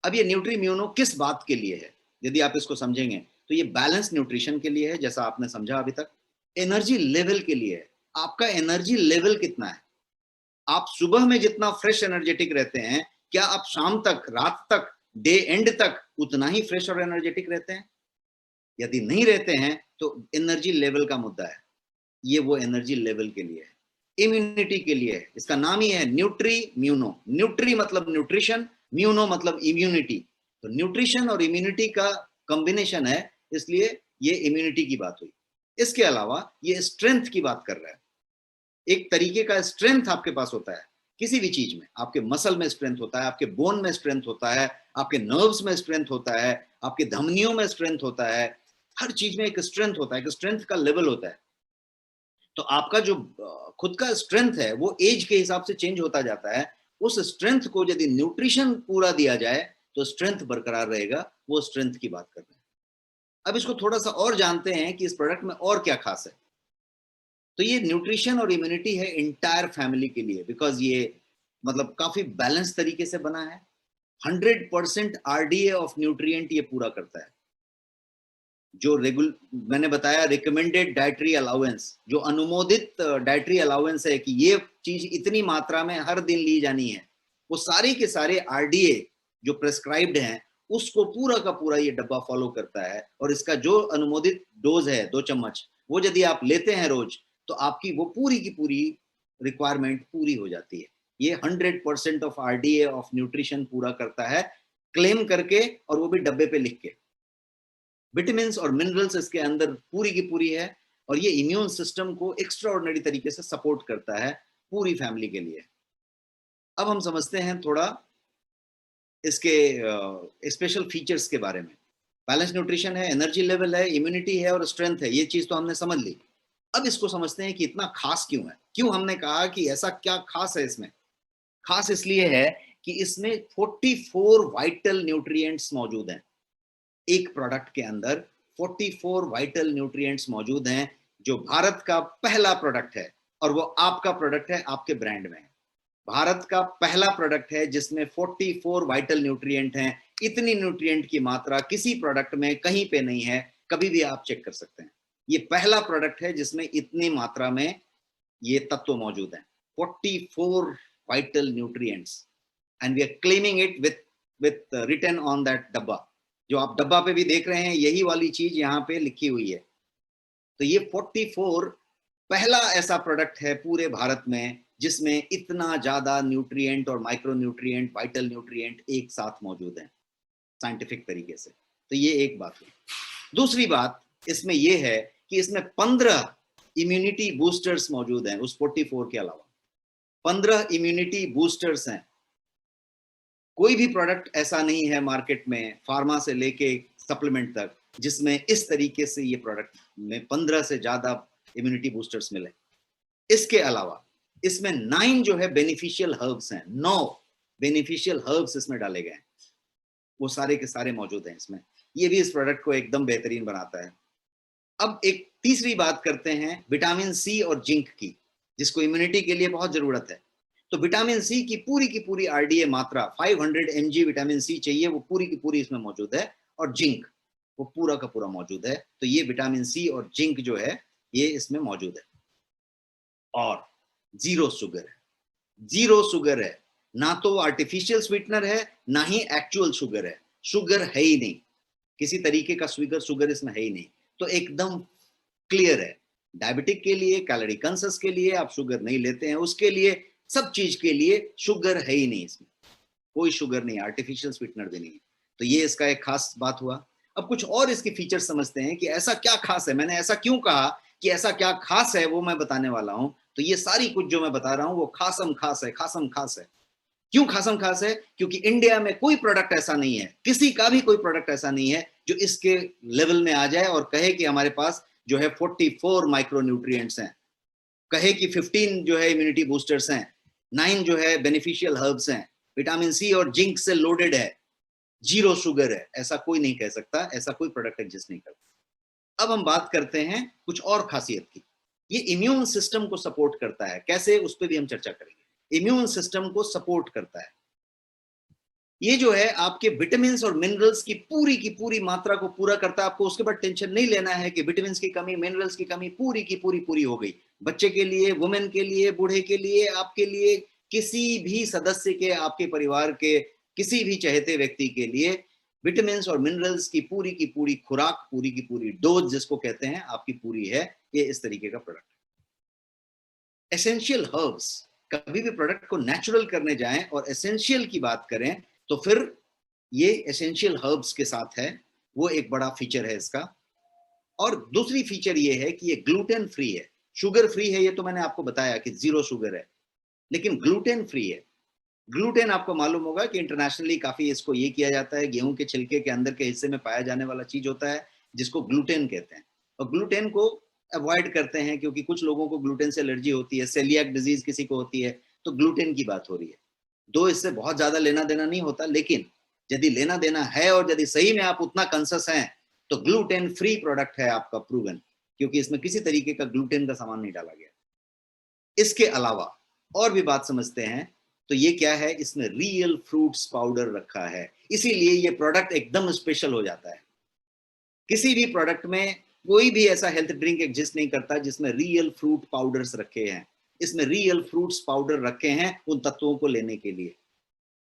अब ये न्यूट्री म्यूनो किस बात के लिए है यदि आप इसको समझेंगे तो ये बैलेंस न्यूट्रिशन के लिए है, जैसा आपने समझा अभी तक। एनर्जी लेवल के लिए है, आपका एनर्जी लेवल कितना है। आप सुबह में जितना फ्रेश एनर्जेटिक रहते हैं, क्या आप शाम तक, रात तक, डे एंड तक उतना ही फ्रेश और एनर्जेटिक रहते हैं? यदि नहीं रहते हैं तो एनर्जी लेवल का मुद्दा है। ये वो एनर्जी लेवल के लिए है। इम्यूनिटी के लिए है, इसका नाम ही है न्यूट्री म्यूनो। न्यूट्री मतलब न्यूट्रिशन, म्यूनो मतलब इम्यूनिटी। तो न्यूट्रिशन और इम्यूनिटी का कॉम्बिनेशन है, इसलिए ये इम्यूनिटी की बात हुई। इसके अलावा ये स्ट्रेंथ की बात कर रहा है। एक तरीके का स्ट्रेंथ आपके पास होता है किसी भी चीज में। आपके मसल में स्ट्रेंथ होता है, आपके बोन में स्ट्रेंथ होता है, आपके नर्व्स में स्ट्रेंथ होता है, आपके धमनियों में स्ट्रेंथ होता है। हर चीज में एक स्ट्रेंथ होता है, एक स्ट्रेंथ का लेवल होता है। तो आपका जो खुद का स्ट्रेंथ है वो एज के हिसाब से चेंज होता जाता है। उस स्ट्रेंथ को यदि न्यूट्रिशन पूरा दिया जाए तो स्ट्रेंथ बरकरार रहेगा। वो स्ट्रेंथ की बात कर रहे हैं। अब इसको थोड़ा सा और जानते हैं कि इस प्रोडक्ट में और क्या खास है। तो ये न्यूट्रिशन और इम्यूनिटी है इंटायर फैमिली के लिए, बिकॉज ये मतलब काफी बैलेंस तरीके से बना है। 100% RDA ऑफ न्यूट्रिएंट ये पूरा करता है। जो मैंने बताया रिकमेंडेड डाइटरी अलाउंस, जो अनुमोदित डाइटरी अलाउंस है कि ये चीज इतनी मात्रा में हर दिन ली जानी है, वो सारे के सारे RDA जो प्रेस्क्राइब्ड हैं उसको पूरा का पूरा ये डब्बा फॉलो करता है। और इसका जो अनुमोदित डोज है 2 चम्मच, वो यदि आप लेते हैं रोज तो आपकी वो पूरी की पूरी रिक्वायरमेंट पूरी हो जाती है। ये 100% ऑफ RDA ऑफ न्यूट्रिशन पूरा करता है, क्लेम करके, और वो भी डब्बे पे लिख के। विटामिन्स और मिनरल्स इसके अंदर पूरी की पूरी है, और ये इम्यून सिस्टम को एक्स्ट्राऑर्डिनरी तरीके से सपोर्ट करता है पूरी फैमिली के लिए। अब हम समझते हैं थोड़ा इसके स्पेशल फीचर्स के बारे में। बैलेंस न्यूट्रिशन है, एनर्जी लेवल है, इम्यूनिटी है और स्ट्रेंथ है, ये चीज तो हमने समझ ली। अब इसको समझते हैं कि इतना खास क्यों है, क्यों हमने कहा कि ऐसा क्या खास है इसमें। खास इसलिए है कि इसमें 44 वाइटल न्यूट्रिएंट्स मौजूद हैं। एक प्रोडक्ट के अंदर 44 वाइटल न्यूट्रिएंट्स मौजूद हैं, जो भारत का पहला प्रोडक्ट है, और वो आपका प्रोडक्ट है, आपके ब्रांड में है। भारत का पहला प्रोडक्ट है जिसमें 44 वाइटल न्यूट्रिएंट हैं। इतनी न्यूट्रिएंट की मात्रा किसी प्रोडक्ट में कहीं पे नहीं है, कभी भी आप चेक कर सकते हैं। ये पहला प्रोडक्ट है जिसमें इतनी मात्रा में ये तत्व मौजूद हैं, 44 vital nutrients, and we are claiming it with written on that डब्बा। जो आप डब्बा पे भी देख रहे हैं, यही वाली चीज यहाँ पे लिखी हुई है। तो ये 44 पहला ऐसा प्रोडक्ट है पूरे भारत में जिसमें इतना ज्यादा न्यूट्रिएंट और माइक्रो न्यूट्रिएंट, वाइटल न्यूट्रिएंट एक साथ मौजूद हैं साइंटिफिक तरीके से। तो ये एक बात है। दूसरी बात इसमें ये है कि इसमें 15 इम्यूनिटी बूस्टर्स मौजूद हैं, उस 44 के अलावा 15 इम्यूनिटी बूस्टर्स हैं। कोई भी प्रोडक्ट ऐसा नहीं है मार्केट में, फार्मा से लेके सप्लीमेंट तक, जिसमें इस तरीके से ये प्रोडक्ट में 15 से ज्यादा इम्यूनिटी बूस्टर्स मिले। इसके अलावा इसमें 9 जो है बेनिफिशियल हर्ब्स हैं, 9 बेनिफिशियल हर्ब्स इसमें डाले गए हैं, वो सारे के सारे मौजूद हैं इसमें। ये भी इस प्रोडक्ट को एकदम बेहतरीन बनाता है। अब एक तीसरी बात करते हैं विटामिन सी और जिंक की, जिसको इम्यूनिटी के लिए बहुत जरूरत है। तो विटामिन सी की पूरी आरडीए मात्रा 500 mg विटामिन सी चाहिए, वो पूरी की पूरी इसमें मौजूद है, और जिंक वो पूरा का पूरा मौजूद है। तो ये विटामिन सी और जिंक जो है ये इसमें मौजूद है, और जीरो शुगर है। जीरो शुगर है, ना तो आर्टिफिशियल स्वीटनर है, ना ही एक्चुअल शुगर है। शुगर है ही नहीं, किसी तरीके का शुगर इसमें है ही नहीं। तो एकदम क्लियर है, डायबिटिक के लिए, कैलोरी कंसस के लिए आप शुगर नहीं लेते हैं, उसके लिए, सब चीज के लिए शुगर है ही नहीं इसमें, कोई शुगर नहीं, आर्टिफिशियल स्वीटनर भी नहीं। तो ये इसका एक खास बात हुआ। अब कुछ और इसके फीचर्स समझते हैं कि ऐसा क्या खास है। मैंने ऐसा क्यों कहा कि ऐसा क्या खास है, वो मैं बताने वाला हूं। तो ये सारी कुछ जो मैं बता रहा हूं वो खासम खास है, खासम खास है। क्यों खासम खास है? क्योंकि इंडिया में कोई प्रोडक्ट ऐसा नहीं है, किसी का भी कोई प्रोडक्ट ऐसा नहीं है जो इसके लेवल में आ जाए और कहे कि हमारे पास जो है 44 माइक्रो न्यूट्रिएंट्स हैं, कहे कि 15 जो है इम्यूनिटी बूस्टर्स हैं, 9 जो है बेनिफिशियल हर्ब्स हैं, विटामिन सी और जिंक से लोडेड है, जीरो शुगर है। ऐसा कोई नहीं कह सकता, ऐसा कोई प्रोडक्ट एग्जिस्ट नहीं करता। अब हम बात करते हैं कुछ और खासियत की। ये इम्यून सिस्टम को सपोर्ट करता है, कैसे, उस पर भी हम चर्चा करेंगे। इम्यून सिस्टम को सपोर्ट करता है। ये जो है आपके विटामिन और मिनरल्स की पूरी मात्रा को पूरा करता है। आपको उसके बाद टेंशन नहीं लेना है कि विटामिन की कमी, मिनरल्स की कमी पूरी की पूरी हो गई। बच्चे के लिए, वुमेन के लिए, बूढ़े के लिए, आपके लिए, किसी भी सदस्य के, आपके परिवार के किसी भी चहेते व्यक्ति के लिए विटामिन और मिनरल्स की पूरी खुराक, पूरी की पूरी डोज जिसको कहते हैं, आपकी पूरी है। ये इस तरीके का प्रोडक्ट है। एसेंशियल हर्ब्स, कभी भी प्रोडक्ट को नेचुरल करने जाएं और एसेंशियल की बात करें तो फिर ये एसेंशियल हर्ब्स के साथ है, वो एक बड़ा फीचर है इसका। और दूसरी फीचर ये है कि ये ग्लूटेन फ्री है, शुगर फ्री है। ये तो मैंने आपको बताया कि जीरो शुगर है, लेकिन ग्लूटेन फ्री है। ग्लूटेन आपको मालूम होगा कि इंटरनेशनली काफी इसको ये किया जाता है, गेहूं के छिलके के अंदर के हिस्से में पाया जाने वाला चीज होता है जिसको ग्लूटेन कहते हैं। और ग्लूटेन को अवॉइड करते हैं क्योंकि कुछ लोगों को ग्लूटेन से एलर्जी होती है, सेलियाक डिजीज किसी को होती है। तो ग्लूटेन की बात हो रही है। दो इससे बहुत ज्यादा लेना देना नहीं होता, लेकिन यदि लेना देना है और यदि सही में आप उतना कंसस हैं तो ग्लूटेन फ्री प्रोडक्ट है आपका, प्रूवन, क्योंकि इसमें किसी तरीके का ग्लूटेन का सामान नहीं डाला गया। इसके अलावा और भी बात समझते हैं तो ये क्या है, इसमें रियल फ्रूट्स पाउडर रखा है, इसीलिए ये प्रोडक्ट एकदम स्पेशल हो जाता है। किसी भी प्रोडक्ट में कोई भी ऐसा हेल्थ ड्रिंक एग्जिस्ट नहीं करता जिसमें रियल फ्रूट पाउडर्स रखे हैं। इसमें रियल फ्रूट्स पाउडर रखे हैं उन तत्वों को लेने के लिए।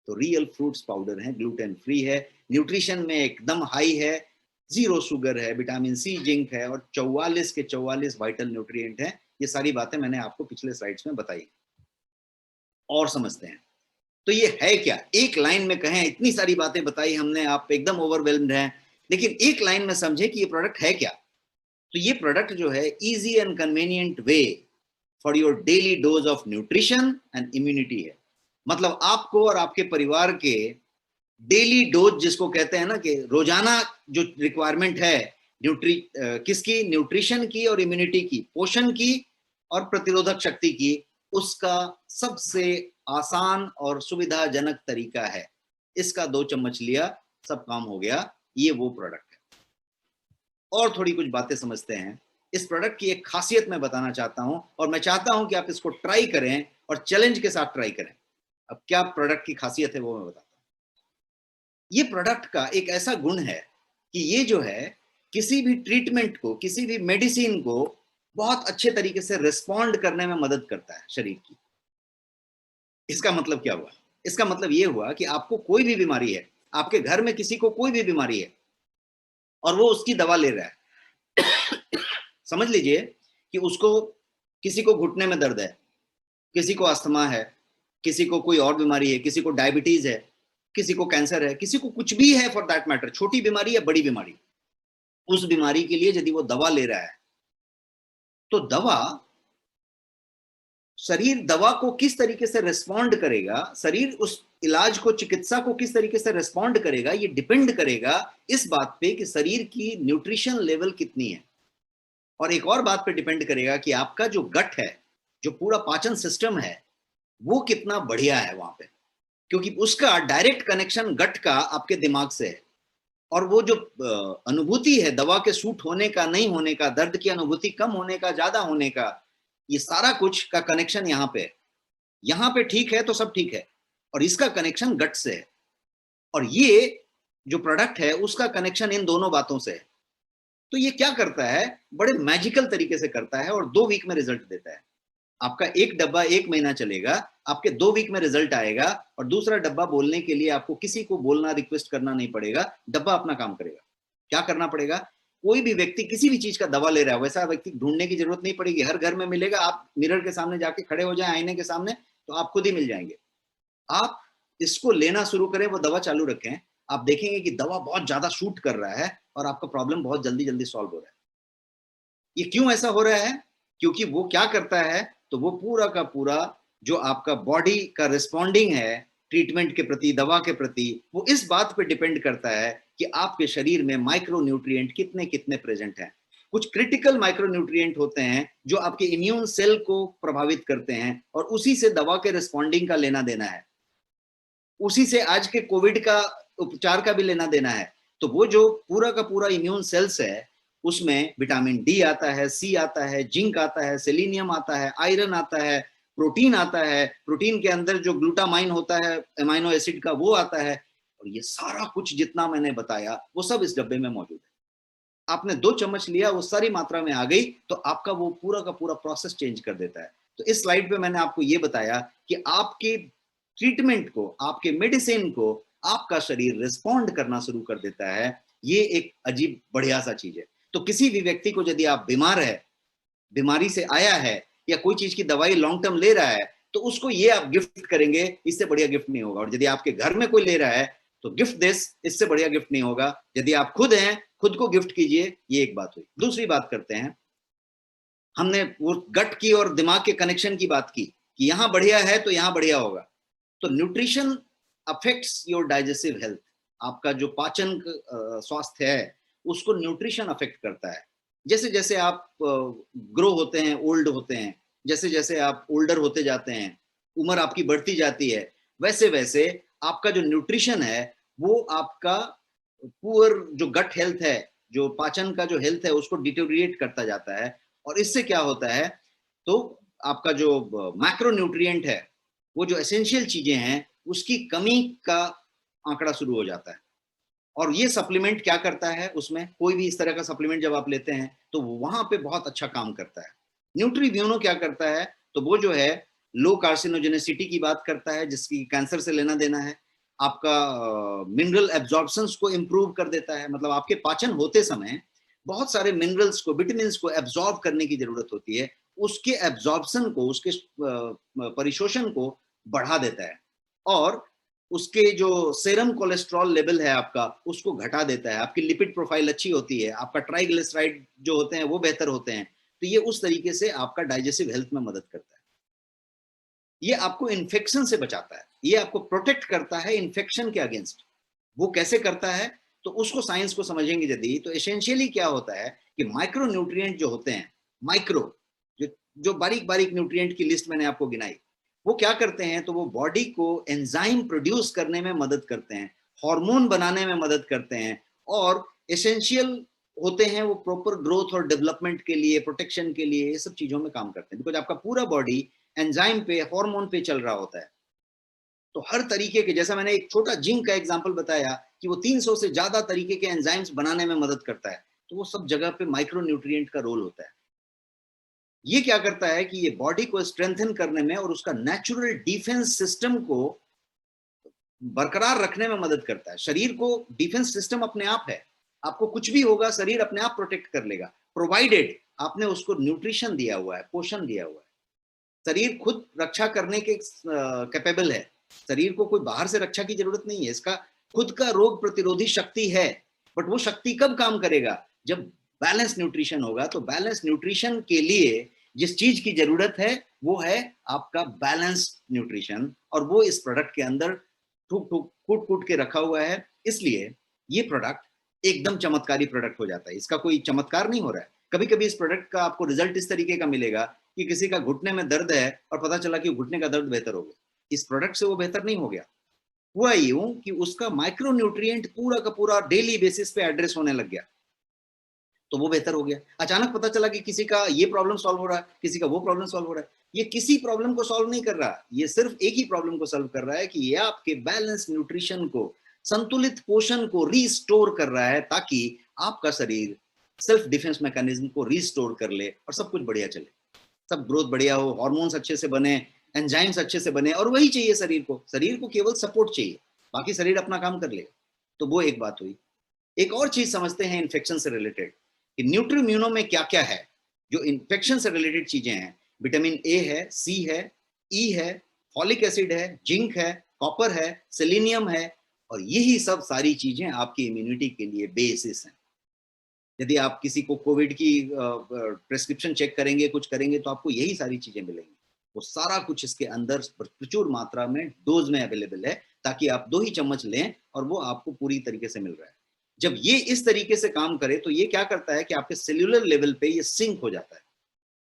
तो रियल फ्रूट्स पाउडर है, ग्लूटेन फ्री है, न्यूट्रिशन में एकदम हाई है, जीरो शुगर है, विटामिन सी, जिंक है, और 44 के 44 वाइटल न्यूट्रिएंट हैं। ये सारी बातें मैंने आपको पिछले स्लाइड्स में बताई। और समझते हैं तो ये है क्या, एक लाइन में कहें, इतनी सारी बातें बताई हमने, आप एकदम ओवरवेल्म्ड हैं लेकिन एक लाइन में समझे कि ये प्रोडक्ट है क्या। तो ये प्रोडक्ट जो है easy and convenient way for your daily dose of nutrition and immunity है। मतलब आपको और आपके परिवार के डेली डोज जिसको कहते हैं ना, कि रोजाना जो रिक्वायरमेंट है किसकी, न्यूट्रिशन की और इम्यूनिटी की, पोषण की और प्रतिरोधक शक्ति की, उसका सबसे आसान और सुविधाजनक तरीका है। इसका 2 चम्मच लिया, सब काम हो गया। ये वो प्रोडक्ट है। और थोड़ी कुछ बातें समझते हैं। इस प्रोडक्ट की एक खासियत मैं बताना चाहता हूं, और मैं चाहता हूं कि आप इसको ट्राई करें और चैलेंज के साथ ट्राई करें। अब क्या प्रोडक्ट की खासियत है वो मैं बताता हूं। ये प्रोडक्ट का एक ऐसा गुण है कि ये जो है किसी भी ट्रीटमेंट को, किसी भी मेडिसिन को बहुत अच्छे तरीके से रिस्पॉन्ड करने में मदद करता है शरीर की। इसका मतलब क्या हुआ? इसका मतलब ये हुआ कि आपको कोई भी बीमारी है, आपके घर में किसी को कोई भी बीमारी है और वो उसकी दवा ले रहा है। समझ लीजिए कि उसको, किसी को घुटने में दर्द है, किसी को अस्थमा है, किसी को कोई और बीमारी है, किसी को डायबिटीज है, किसी को कैंसर है, किसी को कुछ भी है फॉर दैट मैटर, छोटी बीमारी या बड़ी बीमारी। उस बीमारी के लिए यदि वो दवा ले रहा है तो शरीर दवा को किस तरीके से रिस्पॉन्ड करेगा, शरीर उस इलाज को, चिकित्सा को किस तरीके से रिस्पॉन्ड करेगा, ये डिपेंड करेगा इस बात पे कि शरीर की न्यूट्रिशन लेवल कितनी है। और एक और बात पे डिपेंड करेगा कि आपका जो गट है, जो पूरा पाचन सिस्टम है, वो कितना बढ़िया है वहां पे, क्योंकि उसका डायरेक्ट कनेक्शन गट का आपके दिमाग से है। और वो जो अनुभूति है दवा के सूट होने का, नहीं होने का, दर्द की अनुभूति कम होने का, ज्यादा होने का, ये सारा कुछ का कनेक्शन यहाँ पे है। यहाँ पे ठीक है तो सब ठीक है, और इसका कनेक्शन गट से है। और ये जो प्रोडक्ट है उसका कनेक्शन इन दोनों बातों से है। तो ये क्या करता है, बड़े मैजिकल तरीके से करता है और 2 वीक में रिजल्ट देता है। आपका एक डब्बा 1 महीना चलेगा, आपके 2 वीक में रिजल्ट आएगा, और दूसरा डब्बा बोलने के लिए आपको किसी को बोलना, रिक्वेस्ट करना नहीं पड़ेगा, डब्बा अपना काम करेगा। क्या करना पड़ेगा, कोई भी व्यक्ति किसी भी चीज का दवा ले रहा है, वैसा व्यक्ति ढूंढने की जरूरत नहीं पड़ेगी, हर घर में मिलेगा। आप मिरर के सामने जाके खड़े हो जाए, आईने के सामने, तो आप खुद ही मिल जाएंगे। आप इसको लेना शुरू करें, वो दवा चालू रखें, आप देखेंगे कि दवा बहुत ज्यादा शूट कर रहा है और आपका प्रॉब्लम बहुत जल्दी जल्दी सॉल्व हो रहा है। ये क्यों ऐसा हो रहा है? क्योंकि वो क्या करता है, तो वो पूरा का पूरा जो आपका बॉडी का रिस्पॉन्डिंग है ट्रीटमेंट के प्रति, दवा के प्रति, वो इस बात पे डिपेंड करता है कि आपके शरीर में माइक्रो न्यूट्रिएंट कितने कितने प्रेजेंट हैं। कुछ क्रिटिकल माइक्रो न्यूट्रिएंट होते हैं जो आपके इम्यून सेल को प्रभावित करते हैं, और उसी से दवा के रिस्पॉन्डिंग का लेना देना है, उसी से आज के कोविड का उपचार का भी लेना देना है। तो वो जो पूरा का पूरा इम्यून सेल्स है, उसमें विटामिन डी आता है, सी आता है, जिंक आता है, सेलेनियम आता है, आयरन आता है, प्रोटीन आता है, प्रोटीन के अंदर जो ग्लूटामाइन होता है एमाइनो एसिड का, वो आता है। और ये सारा कुछ जितना मैंने बताया वो सब इस डब्बे में मौजूद है। आपने 2 चम्मच लिया, वो सारी मात्रा में आ गई, तो आपका वो पूरा का पूरा प्रोसेस चेंज कर देता है। तो इस स्लाइड पे मैंने आपको ये बताया कि आपके ट्रीटमेंट को, आपके मेडिसिन को आपका शरीर रिस्पॉन्ड करना शुरू कर देता है। ये एक अजीब बढ़िया सा चीज है। तो किसी भी व्यक्ति को यदि आप बीमार है, बीमारी से आया है, या कोई चीज की दवाई लॉन्ग टर्म ले रहा है, तो उसको ये आप गिफ्ट करेंगे, इससे बढ़िया गिफ्ट नहीं होगा। और यदि आपके घर में कोई ले रहा है तो गिफ्ट दिस, इससे बढ़िया गिफ्ट नहीं होगा। यदि आप खुद हैं, खुद को गिफ्ट कीजिए। ये एक बात हुई। दूसरी बात करते हैं, हमने वो गट की और दिमाग के कनेक्शन की बात की कि यहां बढ़िया है तो यहां बढ़िया होगा। तो nutrition affects your digestive health. आपका जो पाचन स्वास्थ्य है उसको न्यूट्रिशन अफेक्ट करता है। जैसे जैसे आप ग्रो होते हैं, ओल्ड होते हैं, जैसे जैसे आप ओल्डर होते जाते हैं, उम्र आपकी बढ़ती जाती है, वैसे वैसे आपका जो न्यूट्रिशन है वो आपका पुअर जो गट हेल्थ है, जो पाचन का जो हेल्थ है, उसको डिटेरिएट करता जाता है। और इससे क्या होता है, तो आपका जो मैक्रो न्यूट्रिएंट है, वो जो एसेंशियल चीजें हैं, उसकी कमी का आंकड़ा शुरू हो जाता है। और ये सप्लीमेंट क्या करता है, उसमें कोई भी इस तरह का सप्लीमेंट जब आप लेते हैं तो वहां पे बहुत अच्छा काम करता है। न्यूट्रीब्यूनो क्या करता है, तो वो जो है लो कार्सिनोजेनेसिटी की बात करता है, जिसकी कैंसर से लेना देना है। आपका मिनरल एब्जॉर्प्शंस को इम्प्रूव कर देता है। मतलब आपके पाचन होते समय बहुत सारे मिनरल्स को, विटामिन्स को एब्जॉर्ब करने की जरूरत होती है, उसके एब्जॉर्प्शन को, उसके परिशोषण को बढ़ा देता है। और उसके जो सेरम कोलेस्ट्रॉल लेवल है आपका उसको घटा देता है, आपकी लिपिड प्रोफाइल अच्छी होती है, आपका ट्राइग्लिसराइड जो होते हैं वो बेहतर होते हैं। तो ये उस तरीके से आपका डाइजेस्टिव हेल्थ में मदद करता है। ये आपको इन्फेक्शन से बचाता है, ये आपको प्रोटेक्ट करता है इन्फेक्शन के अगेंस्ट। वो कैसे करता है तो उसको साइंस को समझेंगे यदि, तो एसेंशियली क्या होता है कि माइक्रो न्यूट्रिएंट जो होते हैं, माइक्रो जो बारीक बारीक न्यूट्रिएंट की लिस्ट मैंने आपको गिनाई, वो क्या करते हैं तो वो बॉडी को एंजाइम प्रोड्यूस करने में मदद करते हैं, हार्मोन बनाने में मदद करते हैं, और एसेंशियल होते हैं वो प्रॉपर ग्रोथ और डेवलपमेंट के लिए, प्रोटेक्शन के लिए, ये सब चीजों में काम करते हैं। बिकॉज आपका पूरा बॉडी एंजाइम पे, हार्मोन पे चल रहा होता है। तो हर तरीके के, जैसा मैंने एक छोटा जिंक का एग्जांपल बताया कि वो 300 से ज्यादा तरीके के एंजाइम्स बनाने में मदद करता है, तो वो सब जगह पे माइक्रो न्यूट्रिएंट का रोल होता है। ये क्या करता है कि ये बॉडी को स्ट्रेंथन करने में और उसका नेचुरल डिफेंस सिस्टम को बरकरार रखने में मदद करता है। शरीर को डिफेंस सिस्टम अपने आप है, आपको कुछ भी होगा शरीर अपने आप प्रोटेक्ट कर लेगा, प्रोवाइडेड आपने उसको न्यूट्रिशन दिया हुआ है, पोषण दिया हुआ है। शरीर खुद रक्षा करने के कैपेबल है, शरीर को कोई बाहर से रक्षा की जरूरत नहीं है, इसका खुद का रोग प्रतिरोधी शक्ति है। बट वो शक्ति कब काम करेगा, जब बैलेंस न्यूट्रिशन होगा। तो बैलेंस न्यूट्रिशन के लिए जिस चीज की जरूरत है वो है आपका बैलेंस न्यूट्रिशन, और वो इस प्रोडक्ट के अंदर ठूक ठूक कूट कूट के रखा हुआ है। इसलिए ये प्रोडक्ट एकदम चमत्कारी प्रोडक्ट हो जाता है, इसका कोई चमत्कार नहीं हो रहा है। कभी कभी इस प्रोडक्ट का आपको रिजल्ट इस तरीके का मिलेगा कि किसी का घुटने में दर्द है और पता चला कि घुटने का दर्द बेहतर हो गया, इस प्रोडक्ट से वो बेहतर नहीं हो गया। हुआ यूं कि उसका माइक्रो न्यूट्रिएंट पूरा का पूरा डेली बेसिस पे एड्रेस होने लग गया, तो वो बेहतर हो गया। अचानक पता चला कि किसी का ये प्रॉब्लम सॉल्व हो रहा है, किसी का वो प्रॉब्लम सॉल्व हो रहा है। ये किसी प्रॉब्लम को सॉल्व नहीं कर रहा, ये सिर्फ एक ही प्रॉब्लम को सॉल्व कर रहा है कि ये आपके बैलेंस न्यूट्रिशन को, संतुलित पोषण को रीस्टोर कर रहा है, ताकि आपका शरीर सेल्फ डिफेंस मैकेनिज्म को रीस्टोर कर ले और सब कुछ बढ़िया चले, सब ग्रोथ बढ़िया हो, हार्मोन्स अच्छे से बने, एंजाइम्स अच्छे से बने। और वही चाहिए शरीर को केवल सपोर्ट चाहिए, बाकी शरीर अपना काम कर लेगा। तो वो एक बात हुई। एक और चीज समझते हैं इन्फेक्शन से रिलेटेड कि न्यूट्रीम्यूनो में क्या क्या है जो इन्फेक्शन से रिलेटेड चीजें हैं। विटामिन ए है, सी है, ई है, फॉलिक एसिड है, जिंक है, कॉपर है, सेलेनियम है, और यही सब सारी चीजें आपकी इम्यूनिटी के लिए बेसिस हैं। यदि आप किसी को कोविड की प्रेस्क्रिप्शन चेक करेंगे, कुछ करेंगे, तो आपको यही सारी चीजें मिलेंगी। वो सारा कुछ इसके अंदर प्रचुर मात्रा में डोज में अवेलेबल है, ताकि आप 2 ही चम्मच लें और वो आपको पूरी तरीके से मिल रहा है। जब ये इस तरीके से काम करे तो ये क्या करता है कि आपके सेल्यूलर लेवल पे ये सिंक हो जाता है,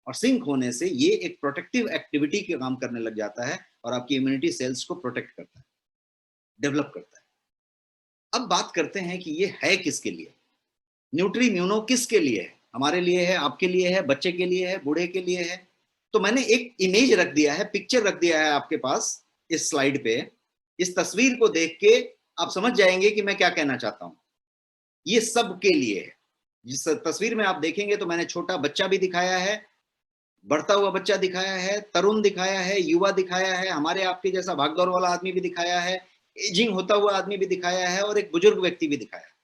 और सिंक होने से ये एक प्रोटेक्टिव एक्टिविटी के काम करने लग जाता है और आपकी इम्यूनिटी सेल्स को प्रोटेक्ट करता है, डेवलप करता है। अब बात करते हैं कि ये है किसके लिए, न्यूट्रीम्यूनो किसके लिए है? हमारे लिए है, आपके लिए है, बच्चे के लिए है, बूढ़े के लिए है। तो मैंने एक इमेज रख दिया है, पिक्चर रख दिया है आपके पास इस स्लाइड पे। इस तस्वीर को देख के आप समझ जाएंगे कि मैं क्या कहना चाहता हूं। ये सब के लिए है। जिस तस्वीर में आप देखेंगे तो मैंने छोटा बच्चा भी दिखाया है, बढ़ता हुआ बच्चा दिखाया है, तरुण दिखाया है, युवा दिखाया है, हमारे आपके जैसा भागदौड़ वाला आदमी भी दिखाया है, एजिंग होता हुआ आदमी भी दिखाया है, और एक बुजुर्ग व्यक्ति भी दिखाया है।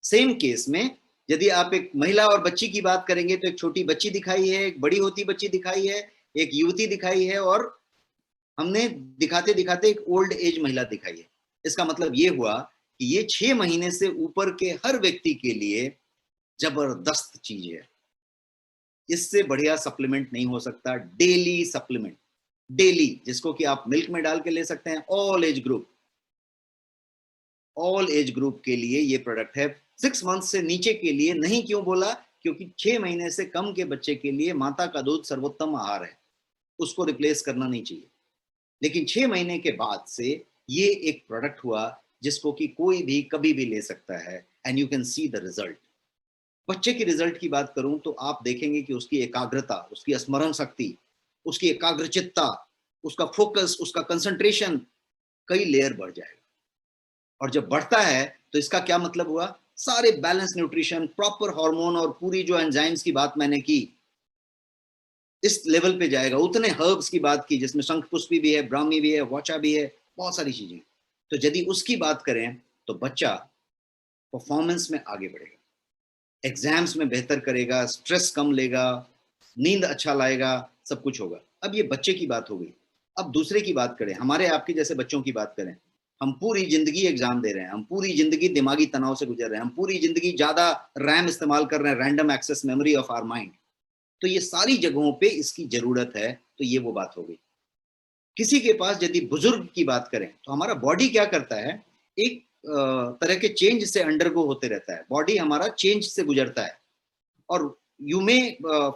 सेम केस में यदि आप एक महिला और बच्ची की बात करेंगे तो एक छोटी बच्ची दिखाई है, एक बड़ी होती बच्ची दिखाई है, एक युवती दिखाई है, और हमने दिखाते दिखाते एक ओल्ड एज महिला दिखाई है। इसका मतलब ये हुआ कि ये 6 महीने से ऊपर के हर व्यक्ति के लिए जबरदस्त चीज है। इससे बढ़िया सप्लीमेंट नहीं हो सकता। डेली सप्लीमेंट, डेली, जिसको कि आप मिल्क में डाल के ले सकते हैं। All age group, all age group के लिए ये प्रोडक्ट है। 6 मंथ से नीचे के लिए नहीं। क्यों बोला? क्योंकि 6 महीने से कम के बच्चे के लिए माता का दूध सर्वोत्तम आहार है, उसको रिप्लेस करना नहीं चाहिए। लेकिन 6 महीने के बाद से ये एक प्रोडक्ट हुआ जिसको कि कोई भी कभी भी ले सकता है, and you can see the result. बच्चे की रिजल्ट की बात करूं तो आप देखेंगे कि उसकी एकाग्रता, उसकी स्मरण शक्ति, उसकी एकाग्रचित्ता, उसका फोकस, उसका कंसंट्रेशन कई लेयर बढ़ जाएगा। और जब बढ़ता है तो इसका क्या मतलब हुआ? सारे बैलेंस न्यूट्रिशन, प्रॉपर हार्मोन और पूरी जो एंजाइम्स की बात मैंने की, इस लेवल पे जाएगा। उतने हर्ब्स की बात की जिसमें शंखपुष्पी भी है, ब्राह्मी भी है, वाचा भी है, बहुत सारी चीजें। तो यदि उसकी बात करें तो बच्चा परफॉर्मेंस में आगे बढ़ेगा, एग्जाम्स में बेहतर करेगा, स्ट्रेस कम लेगा, नींद अच्छा लाएगा, सब कुछ होगा। अब ये बच्चे की बात हो गई। अब दूसरे की बात करें, हमारे आपके जैसे बच्चों की बात करें, हम पूरी जिंदगी एग्जाम दे रहे हैं, हम पूरी जिंदगी दिमागी तनाव से गुजर रहे हैं, हम पूरी जिंदगी ज्यादा रैम इस्तेमाल कर रहे हैं, random access memory of our mind. तो ये सारी जगहों पे इसकी जरूरत है। तो ये वो बात हो गई। किसी के पास यदि बुजुर्ग की बात करें तो हमारा बॉडी क्या करता है, एक तरह के चेंज से अंडरगो होते रहता है, बॉडी हमारा चेंज से गुजरता है। और यू मे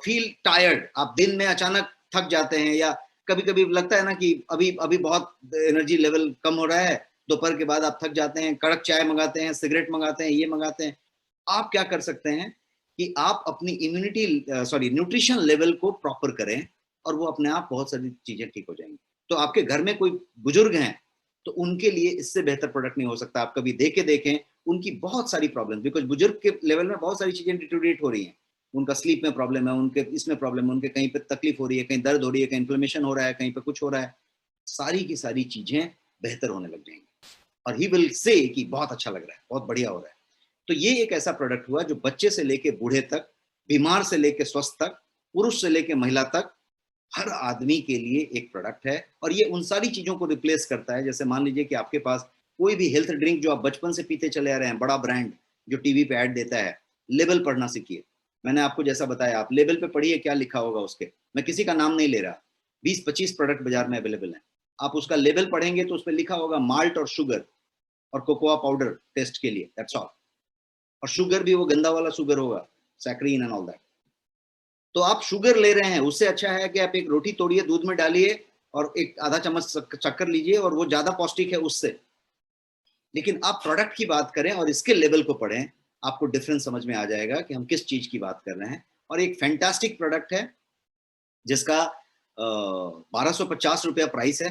फील टायर्ड, आप दिन में अचानक थक जाते हैं, या कभी कभी लगता है ना कि अभी अभी बहुत एनर्जी लेवल कम हो रहा है, दोपहर के बाद आप थक जाते हैं, कड़क चाय मंगाते हैं, सिगरेट मंगाते हैं, ये मंगाते हैं। आप क्या कर सकते हैं कि आप अपनी इम्यूनिटी न्यूट्रिशन लेवल को प्रॉपर करें, और वो अपने आप बहुत सारी चीजें ठीक हो जाएंगी। तो आपके घर में कोई बुजुर्ग हैं तो उनके लिए इससे बेहतर प्रोडक्ट नहीं हो सकता। आप कभी देखें उनकी बहुत सारी प्रॉब्लम, बिकॉज बुजुर्ग के लेवल में बहुत सारी चीजें डिटोरिएट हो रही हैं। उनका स्लीप में प्रॉब्लम है, उनके इसमें प्रॉब्लम है, उनके कहीं पे तकलीफ हो रही है, कहीं दर्द हो रही है, कहीं इन्फ्लेमेशन हो रहा है, कहीं पे कुछ हो रहा है। सारी की सारी चीजें बेहतर होने लग जाएंगी, और ही विल से कि बहुत अच्छा लग रहा है, बहुत बढ़िया हो रहा है। तो ये एक ऐसा प्रोडक्ट हुआ जो बच्चे से लेके बूढ़े तक, बीमार से लेके स्वस्थ तक, पुरुष से लेके महिला तक, हर आदमी के लिए एक प्रोडक्ट है। और ये उन सारी चीजों को रिप्लेस करता है। जैसे मान लीजिए कि आपके पास कोई भी हेल्थ ड्रिंक जो आप बचपन से पीते चले आ रहे हैं, बड़ा ब्रांड जो टीवी पे ऐड देता है, लेबल पढ़ना सीखिए। मैंने आपको जैसा बताया, आप लेबल पे पढ़िए क्या लिखा होगा उसके। मैं किसी का नाम नहीं ले रहा, 20-25 प्रोडक्ट बाजार में अवेलेबल है। आप उसका लेबल पढ़ेंगे तो उस पर लिखा होगा माल्ट और शुगर और कोकोआ पाउडर टेस्ट के लिए, दैट्स ऑल। और शुगर भी वो गंदा वाला शुगर होगा, सैक्रीन एंड ऑल दैट। तो आप शुगर ले रहे हैं, उससे अच्छा है कि आप एक रोटी तोड़िए, दूध में डालिए और एक आधा चम्मच शक्कर लीजिए, और वो ज्यादा पौष्टिक है उससे। लेकिन आप प्रोडक्ट की बात करें और इसके लेवल को पढ़ें, आपको डिफरेंस समझ में आ जाएगा कि हम किस चीज की बात कर रहे हैं। और एक फैंटास्टिक प्रोडक्ट है जिसका 1250 रुपया प्राइस है,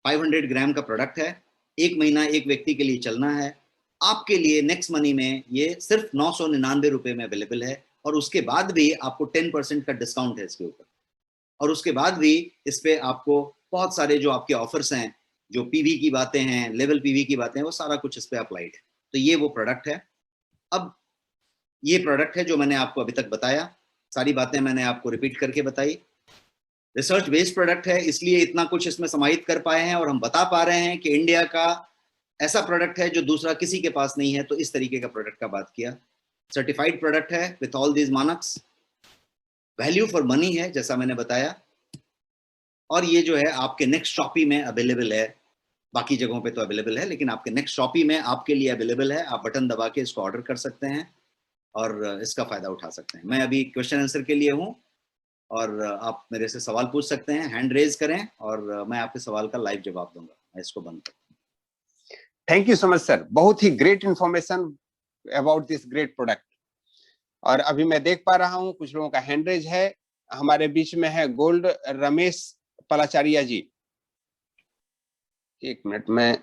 500 ग्राम का प्रोडक्ट है, 1 महीना एक व्यक्ति के लिए चलना है। आपके लिए नेक्स्ट मनी में ये सिर्फ 999 रुपए में अवेलेबल है, और उसके बाद भी आपको 10% का डिस्काउंट है इसके ऊपर। और उसके बाद भी इस पे आपको बहुत सारे जो आपके ऑफर्स हैं, जो पीवी की बातें हैं, लेवल पीवी की बातें हैं, वो सारा कुछ इस पे अप्लाइड है। तो ये वो प्रोडक्ट है। अब ये प्रोडक्ट है जो मैंने आपको अभी तक बताया, सारी बातें मैंने आपको रिपीट करके बताई। रिसर्च बेस्ड प्रोडक्ट है, इसलिए इतना कुछ इसमें समाहित कर पाए हैं, और हम बता पा रहे हैं कि इंडिया का ऐसा प्रोडक्ट है जो दूसरा किसी के पास नहीं है। तो इस तरीके का प्रोडक्ट का बात किया। सर्टिफाइड प्रोडक्ट है विथ ऑल दीज मानक्स, वैल्यू फॉर मनी है जैसा मैंने बताया। और ये जो है आपके नेक्स्ट शॉपी में अवेलेबल है, बाकी जगहों पे तो अवेलेबल है, लेकिन आपके नेक्स्ट शॉपी में आपके लिए अवेलेबल है। आप बटन दबा के इसको ऑर्डर कर सकते हैं और इसका फायदा उठा सकते हैं। मैं अभी क्वेश्चन आंसर के लिए हूँ, और आप मेरे से सवाल पूछ सकते हैं, हैंड रेज करें, और मैं आपके सवाल का लाइव जवाब दूंगा। मैं इसको बंद करता हूं। Thank you so much sir, बहुत ही great information about this great product. और अभी मैं देख पा रहा हूँ कुछ लोगों का हैंड रेज है। हमारे बीच में है गोल्ड रमेश पलाचारिया जी। एक मिनट में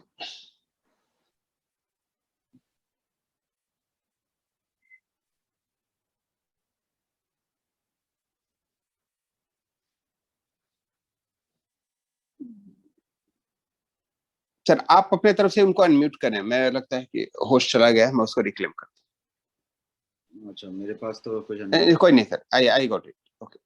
सर आप अपने तरफ से उनको अनम्यूट करें। मैं लगता है कि होस्ट चला गया है, मैं उसको रिक्लेम करता हूं। अच्छा, मेरे पास तो कुछ हूं। कोई नहीं sir, I got it. Okay,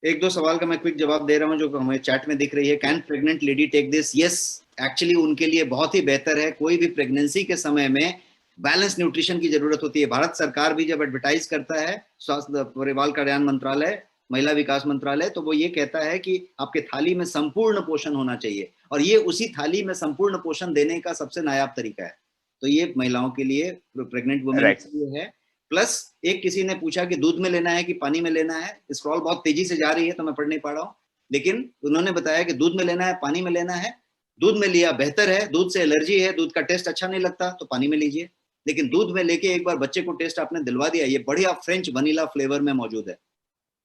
एक दो सवाल का मैं क्विक जवाब दे रहा हूं जो हमें चैट में दिख रही है। Can pregnant lady take this? Yes, actually उनके लिए बहुत ही बेहतर है। कोई भी प्रेगनेंसी के समय में बैलेंस न्यूट्रिशन की जरूरत होती है। भारत सरकार भी जब एडवर्टाइज करता है, स्वास्थ्य परिवार कल्याण मंत्रालय, महिला विकास मंत्रालय, तो वो ये कहता है कि आपके थाली में संपूर्ण पोषण होना चाहिए, और ये उसी थाली में संपूर्ण पोषण देने का सबसे नायाब तरीका है। तो ये महिलाओं के लिए, प्रेग्नेंट वुमेन के लिए है। प्लस एक किसी ने पूछा कि दूध में लेना है कि पानी में लेना है। स्क्रॉल बहुत तेजी से जा रही है तो मैं पढ़ नहीं पा रहा हूँ, लेकिन उन्होंने बताया कि दूध में लेना है, पानी में लेना है। दूध में लिया बेहतर है, दूध से एलर्जी है, दूध का टेस्ट अच्छा नहीं लगता तो पानी में लीजिए। लेकिन दूध में लेके एक बार बच्चे को टेस्ट आपने दिलवा दिया, ये बढ़िया फ्रेंच वनीला फ्लेवर में मौजूद है,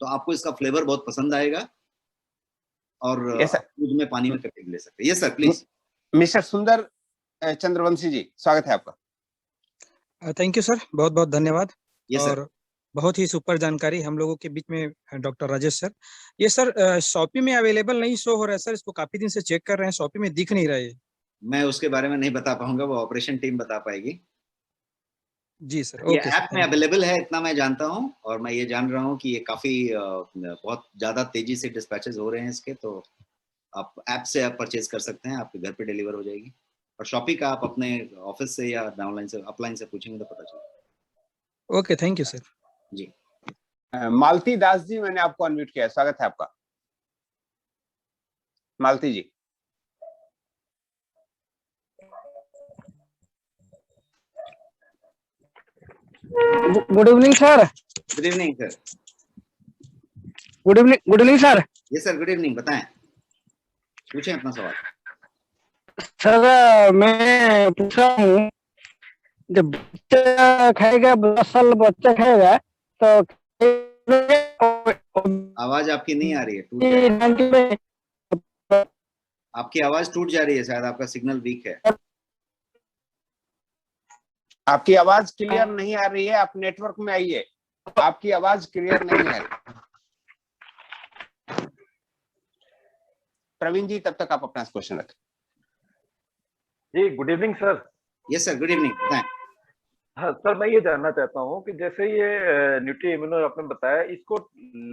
तो आपको इसका फ्लेवर बहुत पसंद आएगा, और दूध में पानी में कभी भी ले सकते हैं। Yes sir, please. मिस्टर सुंदर चंद्रवंशी जी, स्वागत है आपका। थैंक यू सर, बहुत बहुत धन्यवाद। यस और सर, बहुत ही सुपर जानकारी हम लोगों के बीच में डॉक्टर राजेश सर। ये सर शॉपी में अवेलेबल नहीं शो हो रहा है सर, इसको काफी दिन से चेक कर रहे हैं, शॉपी में दिख नहीं रहा है। मैं उसके बारे में नहीं बता पाऊंगा, वो ऑपरेशन टीम बता पाएगी। जी सर, ये ओके सर, ऐप में अवेलेबल है, इतना मैं जानता हूँ, और मैं ये जान रहा हूँ कि ये काफी बहुत ज्यादा तेजी से डिस्पैचेस हो रहे हैं इसके, तो आप ऐप से आप परचेज कर सकते हैं, आपके घर पे डिलीवर हो जाएगी। और शॉपी का आप अपने ऑफिस से या डाउनलाइन से अपलाइन से पूछेंगे तो पता चलेगा। Okay, thank you sir. जी मालती दास जी, मैंने आपको अनम्यूट किया है, स्वागत है आपका। Malti ji. Good evening sir. Good evening sir. Good evening sir. ये सर, गुड इवनिंग, बताएं, पूछें अपना सवाल। सर मैं पूछ रहा हूँ, जब बच्चा खाएगा, 10 साल बच्चा खाएगा तो आवाज आपकी नहीं आ रही है, टूट जा रही है। आपकी आवाज टूट जा रही है, शायद आपका सिग्नल वीक है। आपकी आवाज क्लियर नहीं आ रही है, आप नेटवर्क में आइए, आपकी आवाज क्लियर नहीं है। प्रवीण जी, तब तक आप अपना क्वेश्चन रखें। जी good evening sir. Yes sir, good evening, बताएं। हाँ सर, मैं ये जानना चाहता हूँ कि जैसे ये न्यूट्री इम्यूनो आपने बताया, इसको